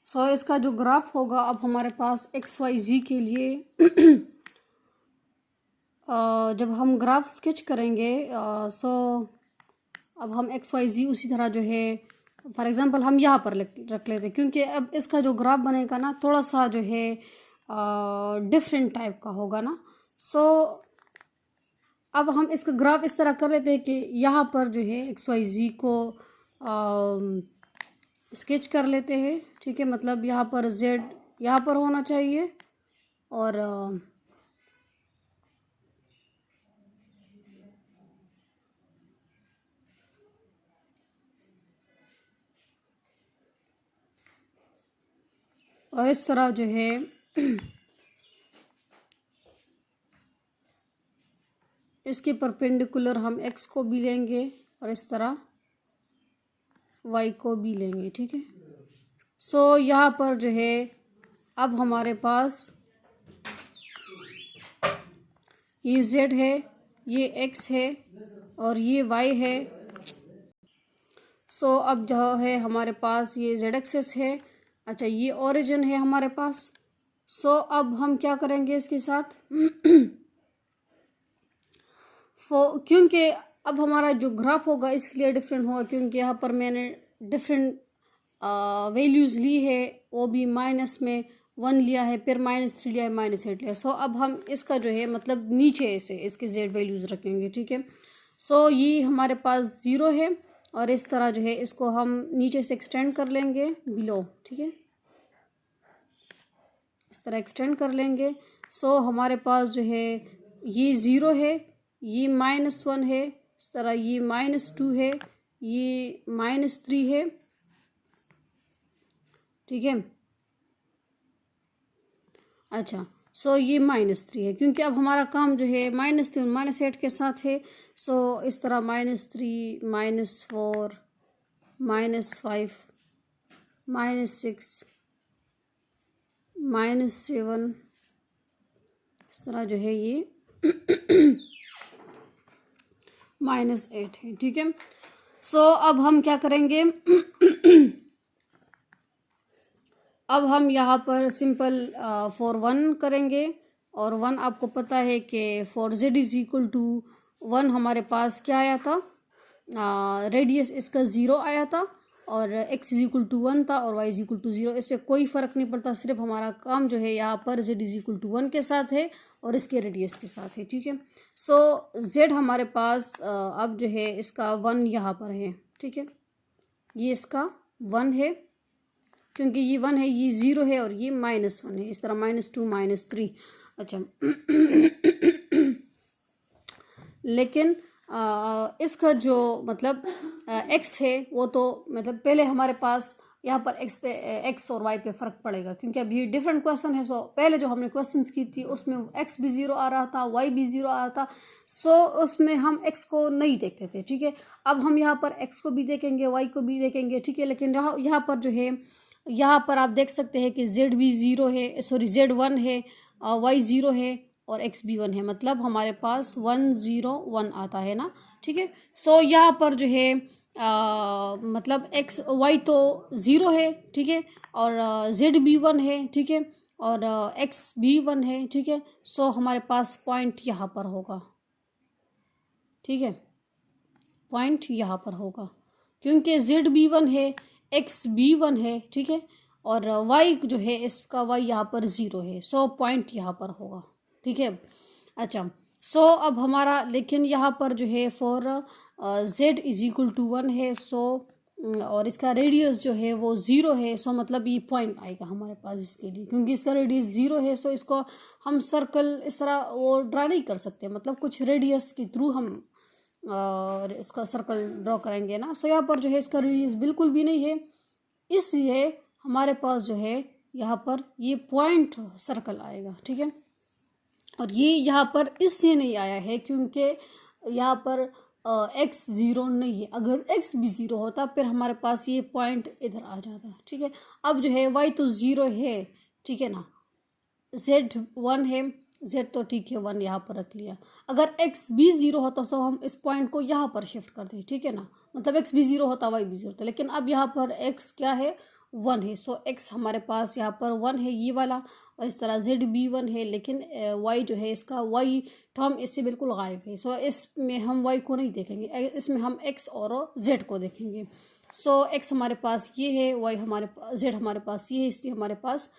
सो इसका जो ग्राफ होगा, अब हमारे पास XYZ के लिए जब हम ग्राफ स्केच करेंगे, सो अब हम XYZ उसी तरह जो है, फॉर एग्जांपल हम यहाँ पर रख लेते हैं, क्योंकि अब इसका जो ग्राफ बनेगा ना, थोड़ा सा जो है डिफरेंट टाइप का होगा ना। सो अब हम इसका ग्राफ इस तरह कर लेते हैं कि यहाँ पर जो है XYZ को स्केच कर लेते हैं, ठीक है। मतलब यहाँ पर Z यहाँ पर होना चाहिए और इस तरह जो है इसके परपेंडिकुलर हम x को भी लेंगे और इस तरह y को भी लेंगे, ठीक है। सो यहाँ पर जो है अब हमारे पास ये z है, ये x है और ये y है। सो अब जो है हमारे पास ये z एक्सेस है। अच्छा, ये ओरिजिन है हमारे पास। सो अब हम क्या करेंगे इसके साथ क्योंकि अब हमारा जो ग्राफ होगा इसलिए डिफरेंट होगा, क्योंकि यहाँ पर मैंने डिफरेंट वैल्यूज़ ली है, वो भी माइनस में 1 लिया है, फिर -3 लिया है, -8 लिया। सो अब हम इसका जो है मतलब नीचे से इसके z वैल्यूज़ रखेंगे, ठीक है। सो ये हमारे पास 0 है और इस तरह जो है इसको हम नीचे से एक्सटेंड कर लेंगे बिलो, ठीक है, इस तरह एक्सटेंड कर लेंगे। सो हमारे पास जो है ये 0 है, ये -1 है, इस तरह ये -2 है, ये -3 है, ठीक है। अच्छा, सो ये -3 है क्योंकि अब हमारा काम जो है -3 -8 के साथ है। सो इस तरह -3 -4 -5 -6 -7 इस तरह जो है ये -8 है, ठीक है। सो अब हम क्या करेंगे अब हम यहाँ पर सिंपल फॉर 1 करेंगे, और 1 आपको पता है कि for z is equal to 1 हमारे पास क्या आया था, रेडियस इसका 0 आया था, और x इज इक्वल टू 1 था, और y इज इक्वल टू 0। इस पर कोई फ़र्क नहीं पड़ता, सिर्फ हमारा काम जो है यहाँ पर z इज इक्वल टू 1 के साथ है और इसके रेडियस के साथ है, ठीक है। सो z हमारे पास अब जो है इसका 1 यहाँ पर है, ठीक है। ये इसका 1 है क्योंकि ये 1 है, ये 0 है, और ये -1 है, इस तरह -2 -3। अच्छा लेकिन इसका जो मतलब x है वो तो मतलब पहले हमारे पास यहाँ पर x और y पे फ़र्क पड़ेगा क्योंकि अब ये डिफरेंट क्वेश्चन है। सो पहले जो हमने क्वेश्चंस की थी उसमें x भी 0 आ रहा था, y भी 0 आ रहा था। सो उसमें हम x को नहीं देखते थे, ठीक है। अब हम यहाँ पर x को भी देखेंगे, y को भी देखेंगे, ठीक है। लेकिन यहाँ पर जो है, यहाँ पर आप देख सकते हैं कि z भी 0 है, सॉरी z 1 है, y 0 है, और x भी 1 है, मतलब हमारे पास 1 0 1 आता है ना, ठीक है। सो यहाँ पर जो है मतलब x y तो 0 है, ठीक है, और z भी 1 है, ठीक है, और x भी 1 है, ठीक है। सो हमारे पास पॉइंट यहाँ पर होगा, ठीक है, पॉइंट यहाँ पर होगा क्योंकि z भी 1 है, x भी 1 है, ठीक है, और y जो है इसका y यहाँ पर 0 है। सो पॉइंट यहाँ पर होगा, ठीक है। अच्छा, सो अब हमारा लेकिन यहाँ पर जो है for z is equal to 1 है, सो और इसका रेडियस जो है वो 0 है। सो मतलब ये पॉइंट आएगा हमारे पास इसके लिए, क्योंकि इसका रेडियस 0 है। सो इसको हम सर्कल इस तरह वो ड्रा नहीं कर सकते, मतलब कुछ रेडियस के थ्रू हम और इसका सर्कल ड्रॉ करेंगे ना। सो यहाँ पर जो है इसका रेडियस बिल्कुल भी नहीं है, इसलिए हमारे पास जो है यहाँ पर ये पॉइंट सर्कल आएगा, ठीक है। और ये यहाँ पर इसलिए नहीं आया है क्योंकि यहाँ पर x 0 नहीं है। अगर x भी 0 होता फिर हमारे पास ये पॉइंट इधर आ जाता, ठीक है। अब जो है y तो 0 है, ठीक है ना, z 1 है, z तो ठीक है 1 यहाँ पर रख लिया। अगर x भी 0 होता तो हम इस पॉइंट को यहाँ पर शिफ्ट कर दें, ठीक है ना, मतलब x भी 0 होता y भी 0 होता, लेकिन अब यहाँ पर x क्या है 1 है। सो x हमारे पास यहाँ पर 1 है ये वाला, और इस तरह z भी 1 है, लेकिन y जो है इसका y टर्म इससे बिल्कुल गायब है। सो इसमें हम y को नहीं देखेंगे, इसमें हम x और z को देखेंगे। सो x हमारे पास ये है, y हमारे पास, z हमारे पास ये है, इसलिए हमारे पास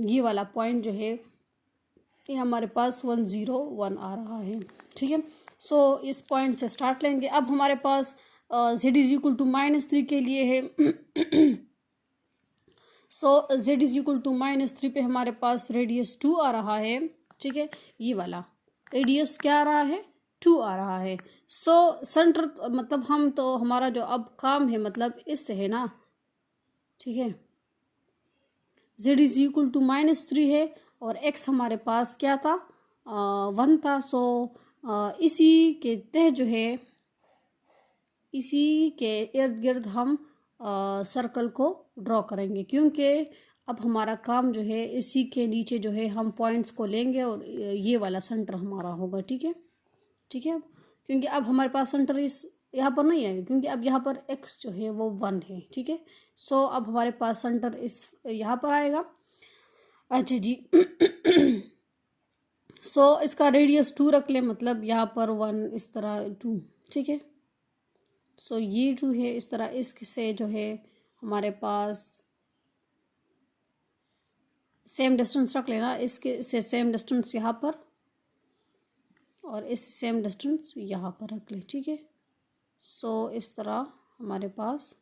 ये वाला पॉइंट जो है ये हमारे पास 1 0 1 आ रहा है, ठीक है। सो इस पॉइंट से स्टार्ट लेंगे। अब हमारे पास z इज इक्वल टू -3 के लिए है। सो z इज इक्वल टू -3 पे हमारे पास रेडियस 2 आ रहा है, ठीक है। ये वाला रेडियस क्या आ रहा है 2 आ रहा है। सो सेंटर मतलब हम तो हमारा जो अब काम है मतलब इससे है ना, ठीक है। z इज इक्वल टू -3 है और x हमारे पास क्या था 1 था। सो इसी के तहत जो है इसी के इर्द गिर्द हम सर्कल को ड्रॉ करेंगे, क्योंकि अब हमारा काम जो है इसी के नीचे जो है हम पॉइंट्स को लेंगे और ये वाला सेंटर हमारा होगा, ठीक है, ठीक है। क्योंकि अब हमारे पास सेंटर इस यहाँ पर नहीं आएगा क्योंकि अब यहाँ पर x जो है वो 1 है, ठीक है। सो अब हमारे पास सेंटर इस यहाँ पर आएगा। अच्छा जी। सो इसका रेडियस 2 रख ले, मतलब यहाँ पर 1 इस तरह 2, ठीक है। सो ये 2 है, इस तरह इससे जो है हमारे पास सेम डिस्टेंस रख लेना, इसके से सेम डिस्टेंस यहाँ पर और इस सेम डिस्टेंस यहाँ पर रख ले, ठीक है। सो इस तरह हमारे पास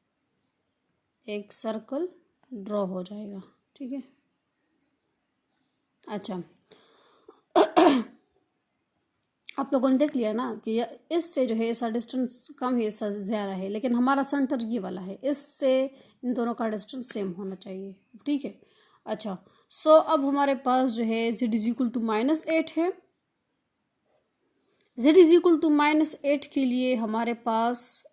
एक सर्कल ड्रॉ हो जाएगा, ठीक है। अच्छा आप लोगों ने देख लिया ना कि इससे जो है इसका डिस्टेंस कम है, इससे ज़्यादा है, लेकिन हमारा सेंटर ये वाला है, इससे इन दोनों का डिस्टेंस सेम होना चाहिए, ठीक है। अच्छा, सो अब हमारे पास जो है z इज इक्वल टू -8 है। z इज इक्वल टू -8 के लिए हमारे पास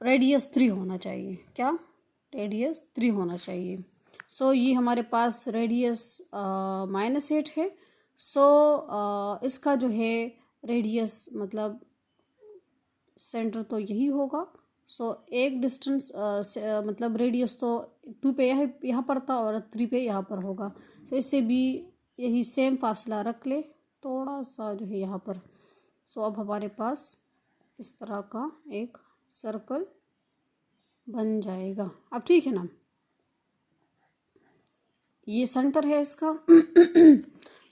रेडियस 3 होना चाहिए। क्या? रेडियस 3 होना चाहिए। सो ये हमारे पास रेडियस -8 है। सो इसका जो है रेडियस मतलब सेंटर तो यही होगा। सो एक डिस्टेंस मतलब रेडियस तो 2 पे यहाँ पर था और 3 पे यहाँ पर होगा। तो इससे भी यही सेम फासला रख ले, थोड़ा सा जो है यहाँ पर। सो अब हमारे पास इस तरह का एक सर्कल बन जाएगा। अब ठीक है ना, ये सेंटर है इसका।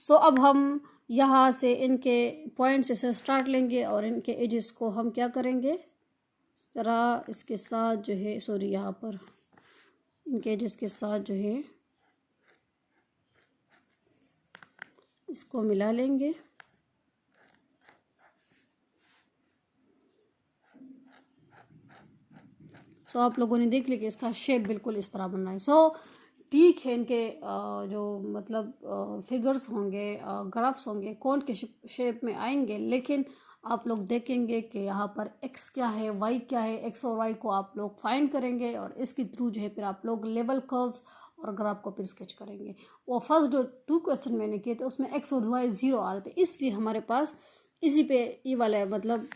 सो अब हम यहाँ से इनके पॉइंट से स्टार्ट लेंगे और इनके एजेस को हम क्या करेंगे, इस तरह इसके साथ जो है, सॉरी यहाँ पर इनके एजेस के साथ जो है इसको मिला लेंगे। सो आप लोगों ने देख लिया कि इसका शेप बिल्कुल इस तरह बन रहा है। सो ठीक है, इनके जो मतलब फिगर्स होंगे, ग्राफ्स होंगे, कौन के शेप में आएंगे, लेकिन आप लोग देखेंगे कि यहाँ पर x क्या है, y क्या है। x और y को आप लोग फाइंड करेंगे और इसके थ्रू जो है फिर आप लोग लेवल कर्व्स और ग्राफ को फिर स्केच करेंगे। वो फर्स्ट जो 2 क्वेश्चन मैंने किए थे उसमें x और y 0 आ रहे थे, इसलिए हमारे पास इसी पे ये वाला है, मतलब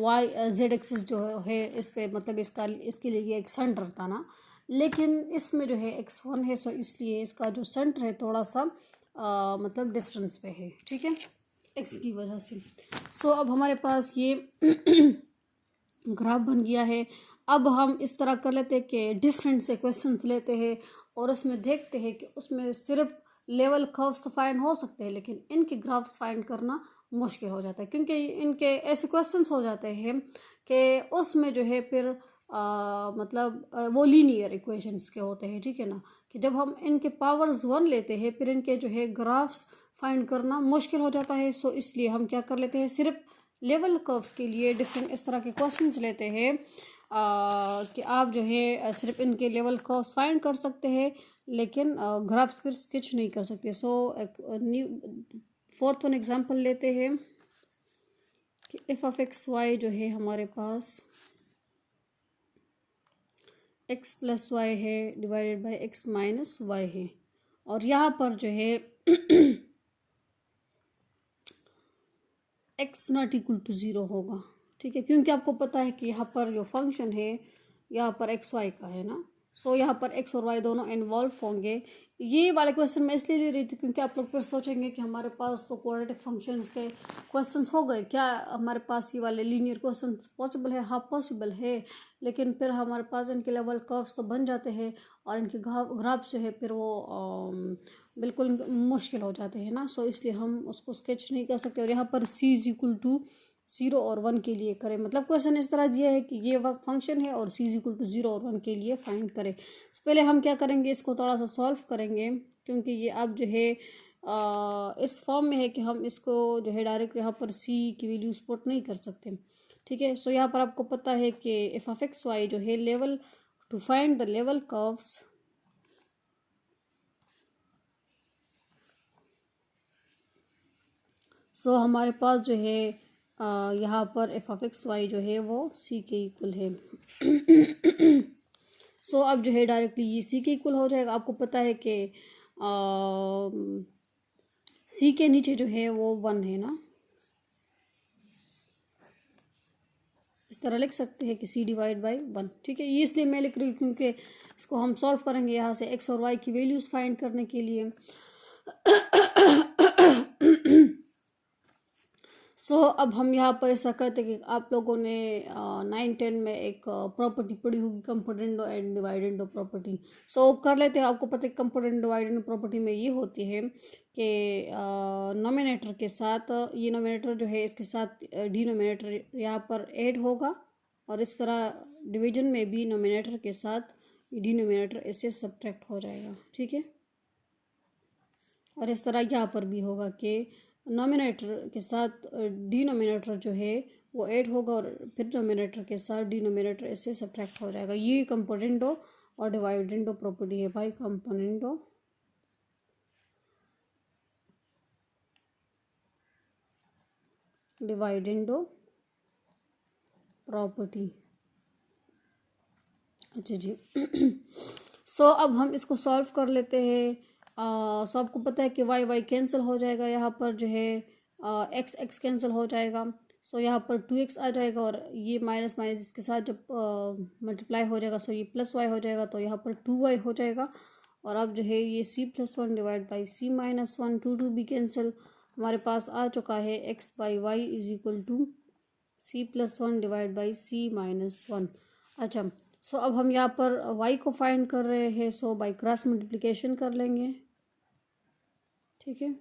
y z एक्सिस जो है इस पे, मतलब इसके लिए ये एक सेंटर था ना। लेकिन इसमें जो है x1 है, सो इसलिए इसका जो सेंटर है थोड़ा सा मतलब डिस्टेंस पे है, ठीक है, x की वजह से। सो अब हमारे पास ये ग्राफ बन गया है। अब हम इस तरह कर लेते हैं कि डिफरेंट से क्वेश्चंस लेते हैं और उसमें देखते हैं कि उसमें सिर्फ लेवल कर्व्स फाइंड हो सकते हैं, लेकिन इनके ग्राफ्स फाइंड करना मुश्किल हो जाता है, क्योंकि इनके ऐसे क्वेश्चंस हो जाते हैं कि उसमें जो है फिर मतलब वो लीनियर इक्वेशंस के होते हैं, ठीक है ना, कि जब हम इनके पावर्स 1 लेते हैं फिर इनके जो है ग्राफ्स फाइंड करना मुश्किल हो जाता है। सो इसलिए हम क्या कर लेते हैं, सिर्फ लेवल कर्व्स के लिए डिफरेंट इस तरह के क्वेश्चंस लेते हैं कि आप जो है सिर्फ इनके लेवल कर्व्स फाइंड कर सकते हैं, लेकिन ग्राफ्स फिर स्केच नहीं कर सकते। So new 4th one example लेते हैं कि एफ ऑफ एक्स वाई जो है हमारे पास x प्लस वाई है divided by x minus y है, और यहाँ पर जो है x नॉट इक्वल टू 0 होगा, ठीक है, क्योंकि आपको पता है कि यहाँ पर जो फंक्शन है यहाँ पर एक्स वाई का है ना। सो यहाँ पर x और y दोनों इन्वॉल्व होंगे। ये वाले क्वेश्चन मैं इसलिए ले रही थी क्योंकि आप लोग फिर सोचेंगे कि हमारे पास तो क्वाड्रेटिक फंक्शंस के क्वेश्चंस हो गए, क्या हमारे पास ये वाले लीनियर क्वेश्चन पॉसिबल है? हाँ पॉसिबल है, लेकिन फिर हमारे पास इनके लेवल कर्व्स तो बन जाते हैं और इनके ग्राफ्स जो है फिर वो बिल्कुल मुश्किल हो जाते हैं ना। सो इसलिए हम उसको स्केच नहीं कर सकते। और यहाँ पर c इज इक्वल टू 0 और 1 के लिए करें, मतलब क्वेश्चन इस तरह दिया है कि ये वक्त फंक्शन है और c इज इक्वल टू 0 और 1 के लिए फाइंड करें। तो पहले हम क्या करेंगे, इसको थोड़ा सा सॉल्व करेंगे, क्योंकि ये अब जो है इस फॉर्म में है कि हम इसको जो है डायरेक्ट यहाँ पर c की वैल्यू स्पॉट नहीं कर सकते, ठीक है। सो यहाँ पर आपको पता है कि एफ ऑफ एक्स वाई जो है level to find the level curves so हमारे पास जो है यहाँ पर एफ ऑफ एक्स वाई जो है वो सी के इक्वल है। सो अब जो है डायरेक्टली ये सी के इक्वल हो जाएगा। आपको पता है कि सी के नीचे जो है वो 1 है ना, इस तरह लिख सकते हैं कि सी डिवाइड बाई 1, ठीक है। ये इसलिए मैं लिख रही हूँ क्योंकि इसको हम सॉल्व करेंगे यहाँ से एक्स और वाई की वैल्यूज़ फाइंड करने के लिए। सो अब हम यहाँ पर ऐसा करते हैं कि आप लोगों ने 9-10 में एक प्रॉपर्टी पढ़ी होगी, कंपोनेंट एंड डिवाइडेंड प्रॉपर्टी। सो कर लेते हैं। आपको पता है कंपोनेंट डिवाइडेंड प्रॉपर्टी में ये होती है कि नोमिनेटर के साथ ये नोमिनेटर जो है इसके साथ डिनोमिनेटर यहाँ पर ऐड होगा, और इस तरह डिवीजन में भी नोमिनेटर के साथ डिनोमिनेटर इससे सब्ट्रैक्ट हो जाएगा, ठीक है। और इस तरह यहाँ पर भी होगा कि नोमिनेटर के साथ डिनोमिनेटर जो है वो ऐड होगा और फिर नोमिनेटर के साथ डिनोमिनेटर इससे सब्ट्रैक्ट हो जाएगा। ये कंपोनेंडो और डिवाइडेंडो प्रॉपर्टी है भाई, कंपोनेंडो डिवाइडेंडो प्रॉपर्टी। अच्छा जी। सो अब हम इसको सॉल्व कर लेते हैं। सो आपको पता है कि वाई वाई कैंसिल हो जाएगा, यहाँ पर जो है एक्स एक्स कैंसिल हो जाएगा। सो यहाँ पर 2x आ जाएगा और ये माइनस माइनस इसके साथ जब मल्टीप्लाई हो जाएगा सो ये प्लस वाई हो जाएगा, तो यहाँ पर 2y हो जाएगा। और अब जो है ये c+1 डिवाइड बाई c-1, 2 भी कैंसिल। हमारे पास आ चुका है x/y is equal to c+1 divide by c-1। अच्छा, सो अब हम यहाँ पर y को फाइंड कर रहे हैं, सो बाई क्रॉस मल्टीप्लिकेशन कर लेंगे, ठीक है।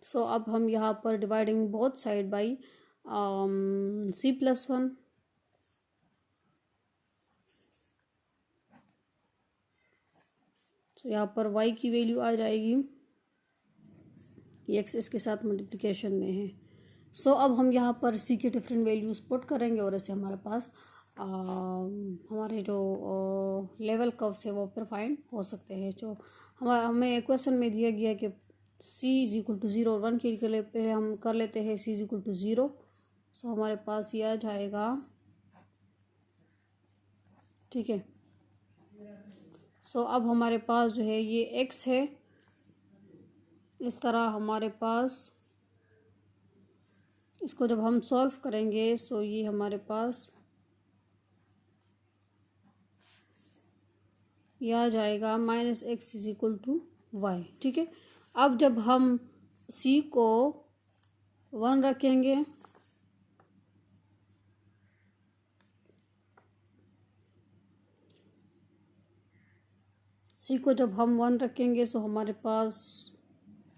सो अब हम यहाँ पर dividing both side by c+1, तो यहाँ पर y की वैल्यू आ जाएगी, ये x इसके साथ मल्टीप्लिकेशन में है। सो अब हम यहाँ पर c के डिफरेंट वैल्यूज पुट करेंगे और ऐसे हमारे पास हमारे जो लेवल कर्व्स है वो फिर फाइंड हो सकते हैं। जो हमें क्वेश्चन में दिया गया कि c इज इक्वल टू 0 और 1 के लिए पहले हम कर लेते हैं c is equal to 0। So हमारे पास ये आ जाएगा, ठीक है। सो अब हमारे पास जो है ये x है, इस तरह हमारे पास इसको जब हम सॉल्व करेंगे सो ये हमारे पास यह आ जाएगा -x is equal to y, ठीक है। अब जब हम c को 1 रखेंगे c को जब हम 1 रखेंगे सो हमारे पास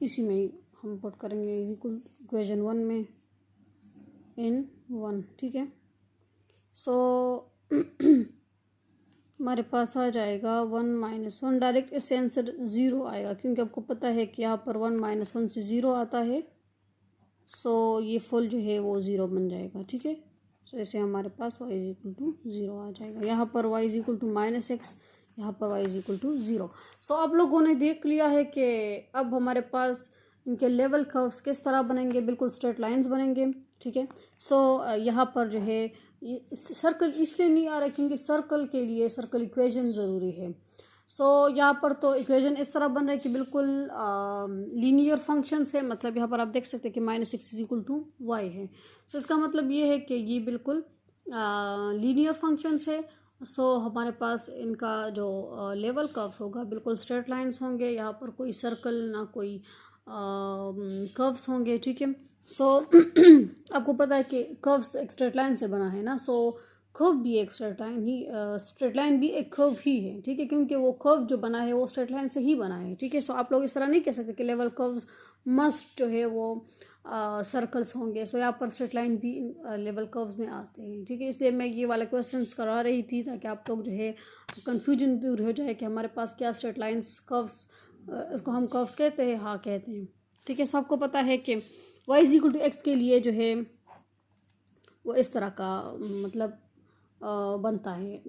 इसी में ही हम पुट करेंगे इक्वल इक्वेशन 1 में इन 1, ठीक है। सो हमारे पास आ जाएगा 1 - 1, डायरेक्ट इससे आंसर 0 आएगा क्योंकि आपको पता है कि यहाँ पर 1 - 1 से 0 आता है। सो ये फुल जो है वो 0 बन जाएगा, ठीक है। सो ऐसे हमारे पास y इज इक्वल टू 0 आ जाएगा। यहाँ पर y is equal to -x, यहाँ पर y is equal to 0। So आप लोगों ने देख लिया है कि अब हमारे पास इनके लेवल कर्व्स किस तरह बनेंगे, बिल्कुल स्ट्रेट लाइंस बनेंगे, ठीक है। सो यहाँ पर जो है सर्कल इसलिए नहीं आ रहा क्योंकि सर्कल के लिए सर्कल इक्वेशन ज़रूरी है। सो यहाँ पर तो इक्वेशन इस तरह बन रहा है कि बिल्कुल लीनियर फंक्शंस है, मतलब यहाँ पर आप देख सकते हैं कि -x is equal to y है। सो इसका मतलब ये है कि ये बिल्कुल लीनियर फंक्शंस है। सो हमारे पास इनका जो लेवल कर्व्स होगा बिल्कुल स्ट्रेट लाइंस होंगे, यहाँ पर कोई सर्कल ना कोई कर्व्स होंगे, ठीक है। सो आपको पता है कि कर्व्स एक स्ट्रेट लाइन से बना है ना, सो कर्व भी एक स्ट्रेट लाइन ही स्ट्रेट लाइन भी एक कर्व ही है, ठीक है, क्योंकि वो कर्व जो बना है वो स्ट्रेट लाइन से ही बना है, ठीक है। सो आप लोग इस तरह नहीं कह सकते कि लेवल कर्व्स मस्ट जो है वो सर्कल्स होंगे। सो यहाँ पर स्ट्रेट लाइन भी लेवल कर्व्स में आते हैं, ठीक है। इसलिए मैं ये वाला क्वेश्चंस करा रही थी ताकि आप लोग जो है कन्फ्यूजन दूर हो जाए कि हमारे पास क्या स्ट्रेट लाइन्स कर्व्स, इसको हम कर्व्स कहते हैं, हाँ कहते हैं, ठीक है। सो आपको पता है कि y is equal to x के लिए जो है वो इस तरह का मतलब बनता है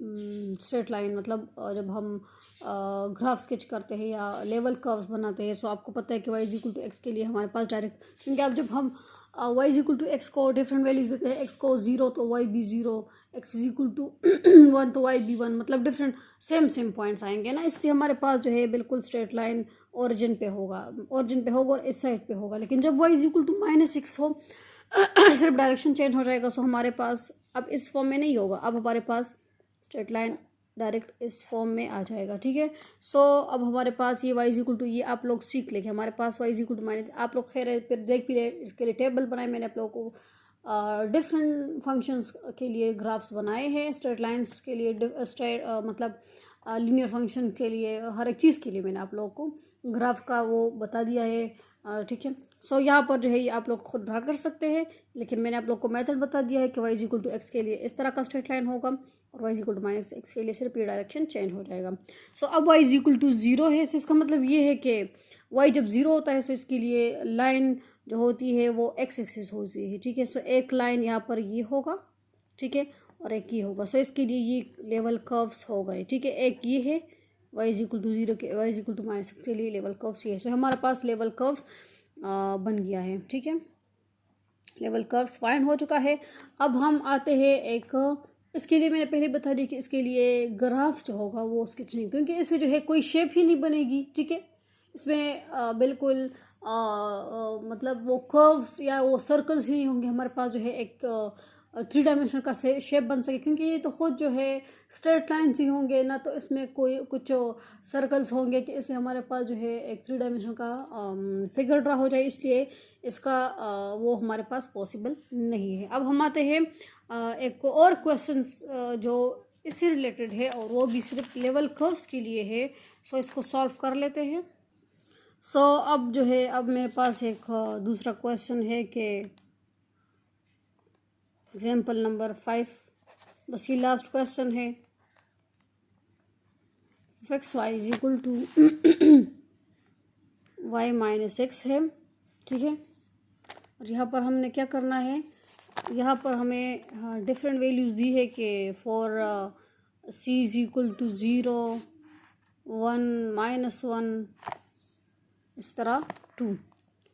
स्ट्रेट लाइन, मतलब जब हम ग्राफ स्केच करते हैं या लेवल कर्व्स बनाते हैं। सो आपको पता है कि y is equal to x के लिए हमारे पास डायरेक्ट, क्योंकि अब जब हम y is equal to x को डिफरेंट वैल्यूज देते हैं, x को 0 तो y भी 0, x इज इक्वल टू 1 तो y भी 1, मतलब डिफरेंट सेम पॉइंट्स आएंगे ना। इसलिए हमारे पास जो है बिल्कुल स्ट्रेट लाइन ओरिजिन पे होगा और इस साइड पे होगा। लेकिन जब y is equal to -x हो सिर्फ डायरेक्शन चेंज हो जाएगा। सो हमारे पास अब इस फॉर्म में नहीं होगा, अब हमारे पास स्ट्रेट लाइन डायरेक्ट इस फॉर्म में आ जाएगा, ठीक है। सो अब हमारे पास ये y इज इक्वल टू, ये आप लोग सीख लेंगे, हमारे पास y is equal to minus, आप लोग खैर फिर देख भी रहे, इसके लिए टेबल बनाए मैंने आप लोगों को डिफरेंट फंक्शंस के लिए ग्राफ्स बनाए हैं, स्ट्रेट लाइंस के लिए मतलब लीनियर फंक्शन के लिए, हर एक चीज़ के लिए मैंने आप लोगों को ग्राफ का वो बता दिया है, ठीक है। सो यहाँ पर जो है ये आप लोग खुद ड्रा कर सकते हैं, लेकिन मैंने आप लोग को मेथड बता दिया है कि y इक्वल टू एक्स के लिए इस तरह का स्ट्रेट लाइन होगा और y equal to minus x के लिए सिर्फ ये डायरेक्शन चेंज हो जाएगा। सो अब y इक्वल टू 0 है, सो इसका मतलब ये है कि y जब 0 होता है सो इसके लिए लाइन जो होती है वो एक्स एक्सिस होती है, ठीक है। सो एक लाइन यहाँ पर ये होगा, ठीक है, और एक ये होगा। सो इसके लिए ये लेवल कर्व्स हो गए, ठीक है। एक ये है y इक्वल टू 0 के y equal to minus x के लिए लेवल कर्व्स ये है। सो हमारे पास लेवल कर्व्स बन गया है, ठीक है। लेवल कर्व्स फाइंड हो चुका है। अब हम आते हैं एक, इसके लिए मैंने पहले बता दी कि इसके लिए ग्राफ जो होगा वो स्केच नहीं, क्योंकि इससे जो है कोई शेप ही नहीं बनेगी, ठीक है। इसमें बिल्कुल मतलब वो कर्व्स या वो सर्कल्स ही नहीं होंगे। हमारे पास जो है एक 3 डायमेंशनल का शेप बन सके, क्योंकि ये तो खुद जो है स्ट्रेट लाइन्स ही होंगे ना, तो इसमें कोई कुछ सर्कल्स होंगे कि इससे हमारे पास जो है एक 3 डायमेंशनल का फिगर ड्रा हो जाए, इसलिए इसका वो हमारे पास पॉसिबल नहीं है। अब हम आते हैं एक और क्वेश्चंस जो इससे रिलेटेड है और वो भी सिर्फ लेवल कर्व्स के लिए है। सो इसको सॉल्व कर लेते हैं। सो अब जो है अब मेरे पास एक दूसरा क्वेश्चन है कि एग्जाम्पल नंबर 5, बस ये लास्ट क्वेश्चन है। X Y is equal to y minus x है, ठीक है। और यहाँ पर हमने क्या करना है, यहाँ पर हमें डिफरेंट वैल्यूज़ दी है कि for c is equal to 0, 1, -1, इस तरह 2।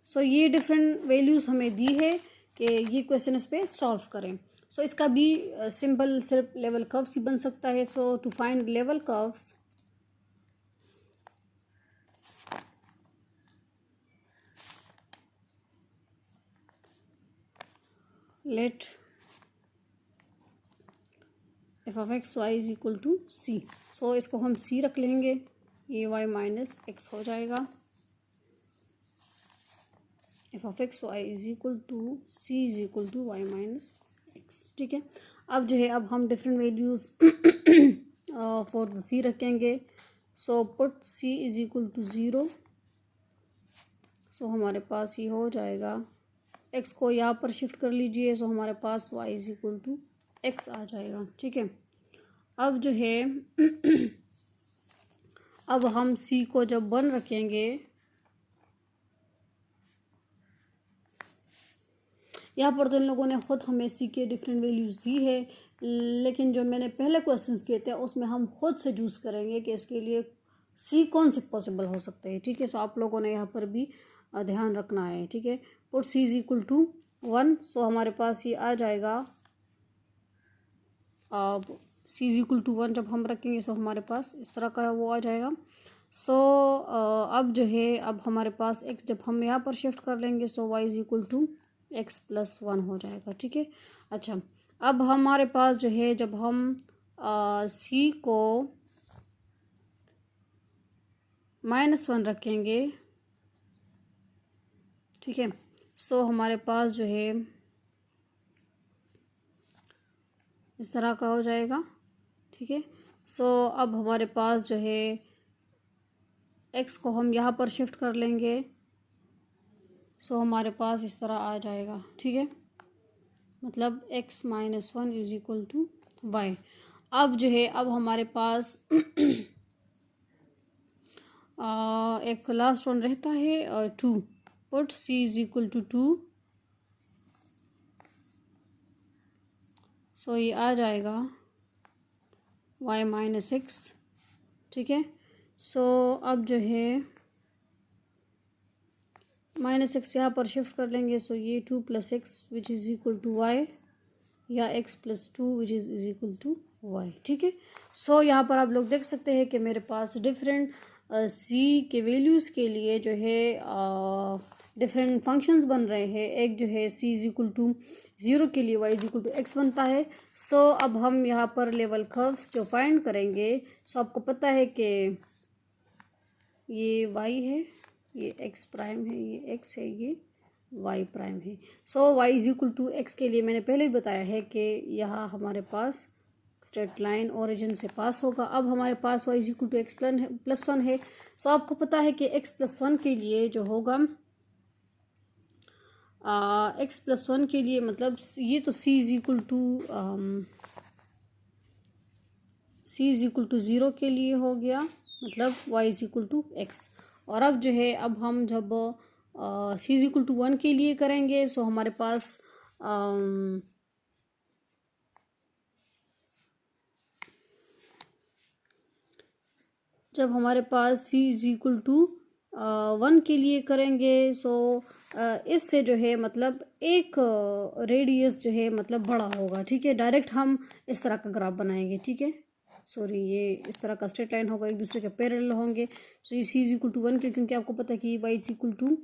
सो ये डिफरेंट वैल्यूज़ हमें दी है कि ये क्वेश्चन इस पे सॉल्व करें। सो इसका भी सिंपल सिर्फ लेवल कर्व्स ही बन सकता है। So to find level curves, let F of x Y is equal to C. So इसको हम सी रख लेंगे, ये वाई माइनस एक्स हो जाएगा। F of x Y is equal to c is equal to y minus x, ठीक है। अब जो है अब हम डिफरेंट वैल्यूज़ फॉर सी रखेंगे। So put c is equal to 0। So हमारे पास ये हो जाएगा, एक्स को यहाँ पर शिफ्ट कर लीजिए, सो हमारे पास Y is equal to X आ जाएगा, ठीक है। अब जो है अब हम सी को जब 1 रखेंगे, यहाँ पर तो इन लोगों ने खुद हमें सी के डिफरेंट वैल्यूज़ दी है, लेकिन जो मैंने पहले क्वेश्चंस किए थे उसमें हम खुद से चूज़ करेंगे कि इसके लिए सी कौन से पॉसिबल हो सकते हैं, ठीक है। सो आप लोगों ने यहाँ पर भी ध्यान रखना है, ठीक है। Put c is equal to 1। So हमारे पास ये आ जाएगा, अब सी इज इक्वल टू 1 जब हम रखेंगे सो हमारे पास इस तरह का वो आ जाएगा। सो अब जो है अब हमारे पास एक्स जब हम यहाँ पर शिफ्ट कर लेंगे so Y is equal to x plus 1 हो जाएगा, ठीक है। अच्छा, अब हमारे पास जो है जब हम सी को -1 रखेंगे, ठीक है। सो हमारे पास जो है इस तरह का हो जाएगा, ठीक है। सो अब हमारे पास जो है एक्स को हम यहाँ पर शिफ्ट कर लेंगे, सो हमारे पास इस तरह आ जाएगा, ठीक है। मतलब x minus 1 is equal to y. अब जो है अब हमारे पास एक लास्ट वन रहता है 2। Put c is equal to 2। So ये आ जाएगा y माइनस एक्स, ठीक है। सो अब जो है माइनस एक्स यहाँ पर शिफ्ट कर लेंगे, सो ये 2 plus x which is equal to y, या x plus 2 which is equal to y, ठीक है। सो यहाँ पर आप लोग देख सकते हैं कि मेरे पास डिफरेंट c के वैल्यूज़ के लिए जो है डिफरेंट फंक्शंस बन रहे हैं। एक जो है c इज इक्वल टू 0 के लिए y is equal to x बनता है। सो अब हम यहाँ पर लेवल कर्व्स जो फाइंड करेंगे, सो आपको पता है कि ये y है, ये x प्राइम है, ये x है, ये y प्राइम है। So y is equal to x के लिए मैंने पहले ही बताया है कि यहाँ हमारे पास स्ट्रेट लाइन ओरिजिन से पास होगा। अब हमारे पास y is equal to x plus 1 है। सो आपको पता है कि x प्लस 1 के लिए जो होगा x+1 के लिए मतलब ये तो c इज इक्वल टू 0 के लिए हो गया, मतलब y is equal to x। और अब जो है अब हम जब c इज इक्वल टू 1 के लिए करेंगे सो हमारे पास जब हमारे पास c इज इक्वल टू 1 के लिए करेंगे सो इससे जो है मतलब एक रेडियस जो है मतलब बड़ा होगा, ठीक है। डायरेक्ट हम इस तरह का ग्राफ बनाएंगे, ठीक है। सॉरी, ये इस तरह का स्ट्रेट लाइन होगा, एक दूसरे के पैरेलल होंगे। सो ये c इज इक्वल टू 1 के, क्योंकि आपको पता है कि y is equal to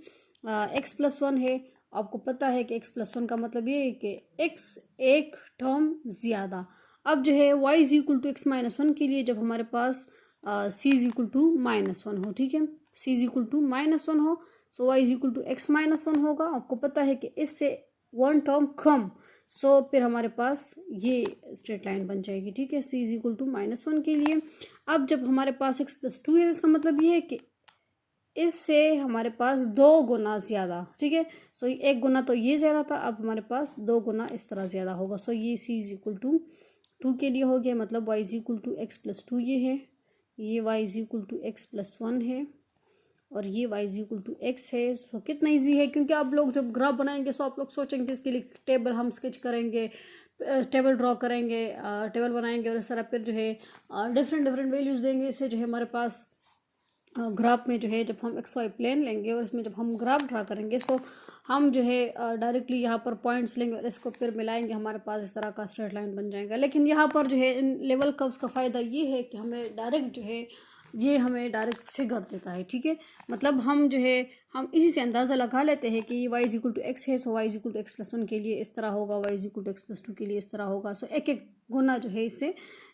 x+1 है। आपको पता है कि x+1 का मतलब ये है कि x एक टर्म ज़्यादा। अब जो है y is equal to x-1 के लिए जब हमारे पास c इज इक्वल टू -1 हो, ठीक है, c इज इक्वल टू -1 हो, so y is equal to x-1 होगा। आपको पता है कि इससे 1 टर्म कम, सो फिर हमारे पास ये स्ट्रेट लाइन बन जाएगी, ठीक है, c इज इक्वल टू -1 के लिए। अब जब हमारे पास x+2 है, इसका मतलब ये है कि इससे हमारे पास 2 गुना ज़्यादा, ठीक है। सो एक गुना तो ये ज़्यादा था, अब हमारे पास 2 गुना इस तरह ज़्यादा होगा। सो ये c इज इक्वल टू 2 के लिए हो गया, मतलब y is equal to x+2 ये है, ये y is equal to x+1 है, और ये y is equal to x है। सो कितना इजी है, क्योंकि आप लोग जब ग्राफ बनाएंगे सो आप लोग सोचेंगे इसके लिए टेबल हम स्केच करेंगे, टेबल ड्रॉ करेंगे, टेबल बनाएंगे और इस तरह फिर जो है डिफरेंट डिफरेंट वैल्यूज़ देंगे। इससे जो है हमारे पास ग्राफ में जो है जब हम XY प्लेन लेंगे और इसमें जब हम ग्राफ ड्रा करेंगे सो हम जो है डायरेक्टली यहाँ पर पॉइंट्स लेंगे और इसको फिर मिलाएंगे, हमारे पास इस तरह का स्ट्रेट लाइन बन जाएगा। लेकिन यहाँ पर जो है इन लेवल कर्व्स का फ़ायदा ये है कि हमें डायरेक्ट जो है ये हमें डायरेक्ट फिगर देता है, ठीक है। मतलब हम जो है हम इसी से अंदाज़ा लगा लेते हैं कि y is equal to x है, so y is equal to x+1 के लिए इस तरह होगा, y is equal to x+2 के लिए इस तरह होगा। सो एक एक गुना जो है इससे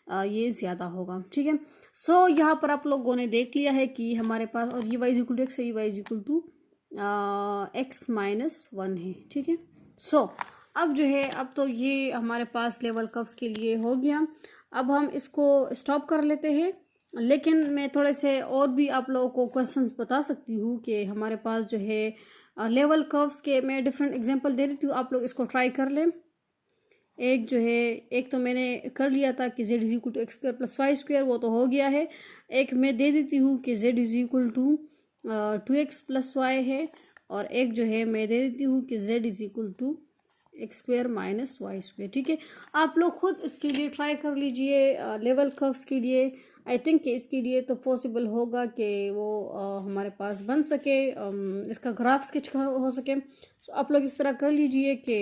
ये ज़्यादा होगा, ठीक है। सो यहाँ पर आप लोगों ने देख लिया है कि हमारे पास, और ये y is equal to x है, ये y is equal to x-1 है, ठीक है। सो अब जो है अब तो ये हमारे पास लेवल कर्व्स के लिए हो गया। अब हम इसको स्टॉप कर लेते हैं, लेकिन मैं थोड़े से और भी आप लोगों को क्वेश्चंस बता सकती हूँ कि हमारे पास जो है लेवल कर्व्स के मैं डिफरेंट एग्जांपल दे देती हूँ, आप लोग इसको ट्राई कर लें। एक जो है एक तो मैंने कर लिया था कि z is equal to x square plus Y square, वो तो हो गया है। एक मैं दे देती हूँ कि z is equal to 2x plus y है, और एक जो है मैं दे देती हूँ कि z is equal to x square minus Y square, ठीक है। आप लोग खुद इसके लिए ट्राई कर लीजिए लेवल कर्व्स के लिए। आई थिंक कि इसके लिए तो पॉसिबल होगा कि वो हमारे पास बन सके, इसका ग्राफ स्केच हो सके। सो आप लोग इस तरह कर लीजिए कि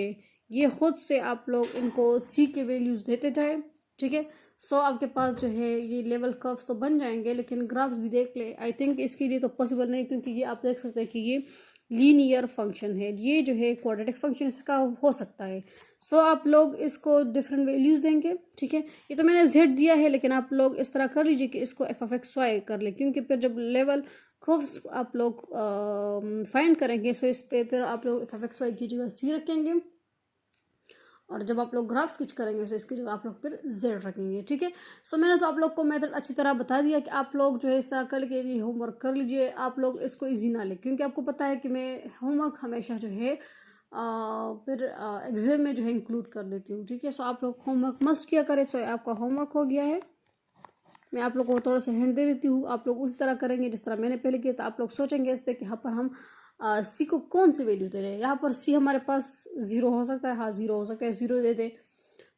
ये खुद से आप लोग इनको सी के वैल्यूज़ देते जाए, ठीक है। सो आपके पास जो है ये लेवल कर्व्स तो बन जाएंगे, लेकिन ग्राफ्स भी देख ले। आई थिंक इसके लिए तो पॉसिबल नहीं, क्योंकि ये आप देख सकते हैं कि ये लीनियर फंक्शन है, ये जो है क्वाड्रेटिक फंक्शन इसका हो सकता है। सो आप लोग इसको डिफरेंट वैल्यूज़ देंगे, ठीक है। ये तो मैंने z दिया है, लेकिन आप लोग इस तरह कर लीजिए कि इसको f(x)y कर ले, क्योंकि फिर जब लेवल कर्व्स आप लोग फाइंड करेंगे सो इस पे फिर आप लोग f(x)y की जगह c रखेंगे, और जब आप लोग ग्राफ स्केच करेंगे तो इसकी जगह आप लोग फिर z रखेंगे, ठीक है। सो मैंने तो आप लोग को मेथड अच्छी तरह बता दिया कि आप लोग जो है इस तरह करके ये होमवर्क कर लीजिए। आप लोग इसको इजी ना लें, क्योंकि आपको पता है कि मैं होमवर्क हमेशा जो है फिर एग्जाम में जो है इंक्लूड कर लेती हूँ, ठीक है। सो आप लोग होमवर्क मस्ट किया करें। सो आपका होमवर्क हो गया है, मैं आप लोग को थोड़ा सा हिंट दे देती हूँ। आप लोग उस तरह करेंगे जिस तरह मैंने पहले किया था। आप लोग सोचेंगे इस पर कि यहाँ पर हम सी को कौन सी वैल्यू दे रहे हैं। यहाँ पर सी हमारे पास 0 हो सकता है, हाँ 0 हो सकता है, 0 दे दे।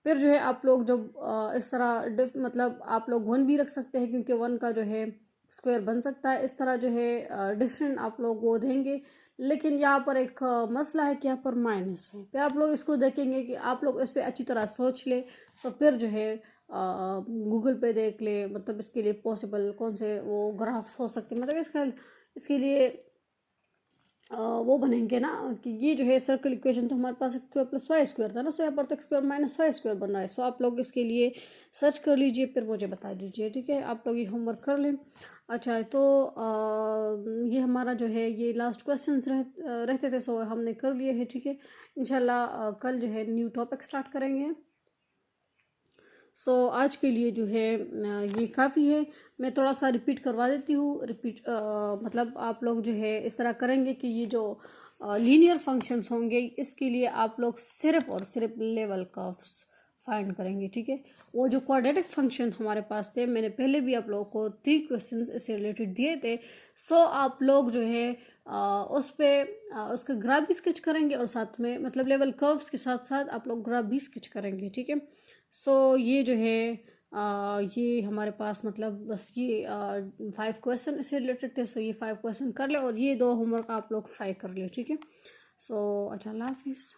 फिर जो है आप लोग जब इस तरह मतलब आप लोग 1 भी रख सकते हैं, क्योंकि 1 का जो है स्क्वायर बन सकता है। इस तरह जो है डिफरेंट आप लोग वो देंगे, लेकिन यहाँ पर एक मसला है कि यहाँ पर माइनस है। फिर आप लोग इसको देखेंगे कि आप लोग इस पर अच्छी तरह सोच ले। सो फिर जो है गूगल पे देख ले, मतलब इसके लिए पॉसिबल कौन से वो ग्राफ्स हो सकते हैं, मतलब इसके लिए वो बनेंगे ना कि ये जो है सर्कल इक्वेशन तो हमारे पास x² प्लस वाई स्क्वायर था ना। सो यहाँ पर तो x² माइनस वाई स्क्वायर बन रहा है। सो आप लोग इसके लिए सर्च कर लीजिए, फिर मुझे बता दीजिए, ठीक है। आप लोग ये होमवर्क कर लें। अच्छा, तो ये हमारा जो है ये लास्ट क्वेश्चन रहते थे, सो हमने कर लिए है, ठीक है। इंशाल्लाह कल जो है न्यू टॉपिक स्टार्ट करेंगे। सो आज के लिए जो है ये काफ़ी है। मैं थोड़ा सा रिपीट करवा देती हूँ। मतलब आप लोग जो है इस तरह करेंगे कि ये जो लीनियर फंक्शंस होंगे, इसके लिए आप लोग सिर्फ और सिर्फ लेवल कर्व्स फाइंड करेंगे, ठीक है। वो जो क्वाड्रेटिक फंक्शन हमारे पास थे, मैंने पहले भी आप लोगों को 3 क्वेश्चंस इससे रिलेटेड दिए थे। सो आप लोग जो है उस पर उसका ग्राफ भी स्केच करेंगे और साथ में मतलब लेवल कर्व्स के साथ साथ आप लोग ग्राफ भी स्केच करेंगे, ठीक है। सो ये जो है ये हमारे पास मतलब बस ये 5 क्वेश्चन इससे रिलेटेड थे। सो ये 5 क्वेश्चन कर ले और ये 2 होमवर्क आप लोग ट्राई कर ले, ठीक है। सो अच्छा, अल्लाह हाफिज़।